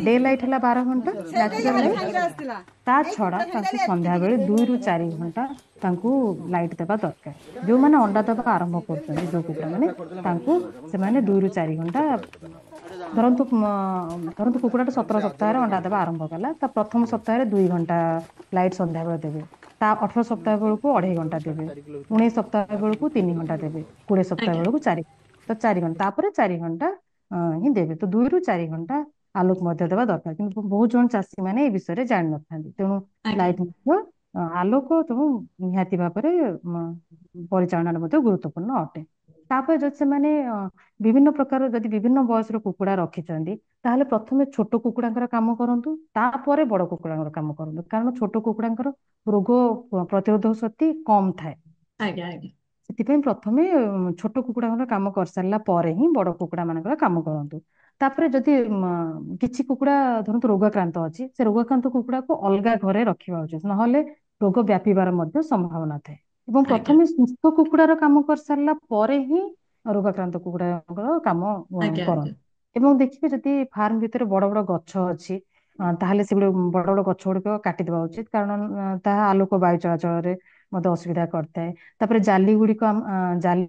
Speaker 2: ଡେ ଲାଇଟ୍ ହେଲା 12 ଘଣ୍ଟା ନ୍ୟାଚୁରାଲ ଲାଇଟ୍। ତା ଛଡା ତାଙ୍କୁ ସନ୍ଧ୍ୟାବେଳେ 2 ରୁ 4 ଘଣ୍ଟା ତାଙ୍କୁ ଲାଇଟ୍ ଦେବା ଦରକାର। ଯୋଉମାନେ ଅଣ୍ଡା ଦେବା ଆରମ୍ଭ କରୁଛନ୍ତି ଯୋଉ କୁକୁଡ଼ା ମାନେ ତାଙ୍କୁ ସେମାନେ 2 ରୁ 4 ଘଣ୍ଟା ଧରନ୍ତୁ କୁକୁଡ଼ାଟା 17 ସପ୍ତାହରେ ଅଣ୍ଡା ଦେବା ଆରମ୍ଭ କଲା, ତା ପ୍ରଥମ ସପ୍ତାହରେ 2 ଘଣ୍ଟା ଲାଇଟ୍ ସନ୍ଧ୍ୟାବେଳେ ଦେବେ। ତା 18 ସପ୍ତାହ ବେଳକୁ 2.5 ଘଣ୍ଟା ଦେବେ। 19 ସପ୍ତାହ ବେଳକୁ 3 ଘଣ୍ଟା ଦେବେ। 20 ସପ୍ତାହ
Speaker 1: ଆଜ୍ଞା
Speaker 2: ବେଳକୁ 4 ଘଣ୍ଟା। ତାପରେ 4 ଘଣ୍ଟା ହିଁ ଦେବେ। ତ 2 ରୁ 4 ଘଣ୍ଟା ଆଲୋକ ମଧ୍ୟ ଦେବା ଦରକାର। କିନ୍ତୁ ବହୁତ ଜଣ ଚାଷୀ ମାନେ ଏ ବିଷୟରେ ଜାଣିନଥାନ୍ତି। ତେଣୁ
Speaker 1: ଆଜ୍ଞା
Speaker 2: ଲାଇଟ୍ ମଧ୍ୟ ଆଲୋକ ତେଣୁ ନିହାତି ଭାବରେ ପରିଚାଳନାରେ ମଧ୍ୟ ଗୁରୁତ୍ୱପୂର୍ଣ୍ଣ ଅଟେ। ତାପରେ ଯଦି ସେମାନେ ବିଭିନ୍ନ ପ୍ରକାର ଯଦି ବିଭିନ୍ନ ବୟସର କୁକୁଡ଼ା ରଖିଛନ୍ତି, ତାହେଲେ ପ୍ରଥମେ ଛୋଟ କୁକୁଡ଼ାଙ୍କର କାମ କରନ୍ତୁ, ତାପରେ ବଡ କୁକୁଡ଼ାଙ୍କର କାମ କରନ୍ତୁ। କାରଣ ଛୋଟ କୁକୁଡ଼ାଙ୍କର ରୋଗ ପ୍ରତିରୋଧକ ଶକ୍ତି କମ ଥାଏ।
Speaker 1: ଆଜ୍ଞା ଆଜ୍ଞା
Speaker 2: ସେଥିପାଇଁ ପ୍ରଥମେ ଛୋଟ କୁକୁଡ଼ାଙ୍କର କାମ କରିସାରିଲା ପରେ ହିଁ ବଡ କୁକୁଡା ମାନଙ୍କର କାମ କରନ୍ତୁ। ତାପରେ ଯଦି କିଛି କୁକୁଡା ଧରନ୍ତୁ ରୋଗାକ୍ରାନ୍ତ ଅଛି, ସେ ରୋଗାକ୍ରାନ୍ତ କୁକୁଡାକୁ ଅଲଗା ଘରେ ରଖିବା ଉଚିତ, ନହେଲେ ରୋଗ ବ୍ୟାପିବାର ମଧ୍ୟ ସମ୍ଭାବନା ଥାଏ। ଏବଂ
Speaker 1: ଆଜ୍ଞା
Speaker 2: ପ୍ରଥମେ ସୁସ୍ଥ କୁକୁଡାର କାମ କରିସାରିଲା ପରେ ହିଁ ରୋଗାକ୍ରାନ୍ତ କୁକୁଡାଙ୍କର କାମ
Speaker 1: ଆଜ୍ଞା ଆଜ୍ଞା
Speaker 2: କରନ୍ତୁ। ଏବଂ ଦେଖିବେ ଯଦି ଫାର୍ମ ଭିତରେ ବଡ ବଡ ଗଛ ଅଛି, ତାହେଲେ ସେଗୁଡେ ବଡ ବଡ ଗଛ ଗୁଡିକ କାଟିଦବା ଉଚିତ। କାରଣ ତାହା ଆଲୋକ ବାୟୁ ଚଳାଚଳରେ ମଧ୍ୟ ଅସୁବିଧା କରିଥାଏ। ତାପରେ ଜାଲି ଗୁଡିକ ଜାଲି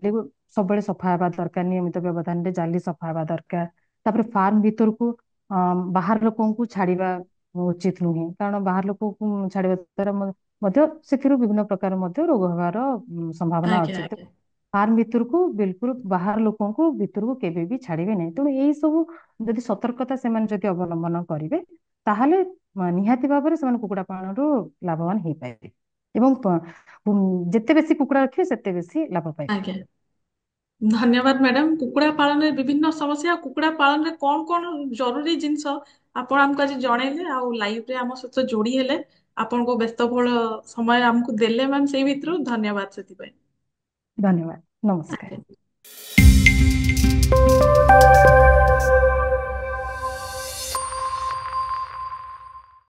Speaker 2: ସବୁବେଳେ ସଫା ହେବା ଦରକାର। ନିୟମିତ ବ୍ୟବଧାନରେ ଜାଲି ସଫା ହେବା ଦରକାର। ତାପରେ ଫାର୍ମ ଭିତରକୁ ବାହାର ଲୋକଙ୍କୁ ଛାଡିବା ଉଚିତ ନୁହେଁ। କାରଣ ବାହାର ଲୋକଙ୍କୁ ଛାଡିବା ଦ୍ୱାରା ମଧ୍ୟ ସେଥିରୁ ବିଭିନ୍ନ ପ୍ରକାର ମଧ୍ୟ ରୋଗ ହେବାର ସମ୍ଭାବନା
Speaker 1: ଆଜ୍ଞା
Speaker 2: ଅଛି।
Speaker 1: ଆଜ୍ଞା
Speaker 2: ଫାର୍ମ ଭିତରକୁ ବିଲକୁଲ ବାହାର ଲୋକଙ୍କୁ ଭିତରକୁ କେବେ ବି ଛାଡିବେ ନାହିଁ। ତେଣୁ ଏଇ ସବୁ ଯଦି ସତର୍କତା ସେମାନେ ଯଦି ଅବଲମ୍ବନ କରିବେ, ତାହେଲେ ନିହାତି ଭାବରେ ସେମାନେ କୁକୁଡା ପାଳନରୁ ଲାଭବାନ ହେଇପାରିବେ। ଏବଂ ଯେତେ ବେଶୀ କୁକୁଡ଼ା ରଖିବେ ସେତେ ବେଶୀ ଲାଭ ପାଇବେ।
Speaker 1: ଆଜ୍ଞା ଧନ୍ୟବାଦ ମ୍ୟାଡାମ। କୁକୁଡ଼ା ପାଳନରେ ବିଭିନ୍ନ ସମସ୍ୟା, କୁକୁଡ଼ା ପାଳନରେ କଣ କଣ ଜରୁରୀ ଜିନିଷ ଆପଣ ଆମକୁ ଆଜି ଜଣେଇଲେ, ଆଉ ଲାଇଭରେ ଆମ ସହିତ ଯୋଡି ହେଲେ, ଆପଣଙ୍କ ବ୍ୟସ୍ତବହୁଳ ସମୟ ଆମକୁ ଦେଲେ ମ୍ୟାମ୍, ସେଇ ଭିତରୁ ଧନ୍ୟବାଦ ସେଥିପାଇଁ।
Speaker 2: ଧନ୍ୟବାଦ। ନମସ୍କାର।
Speaker 1: ଆଜ୍ଞା।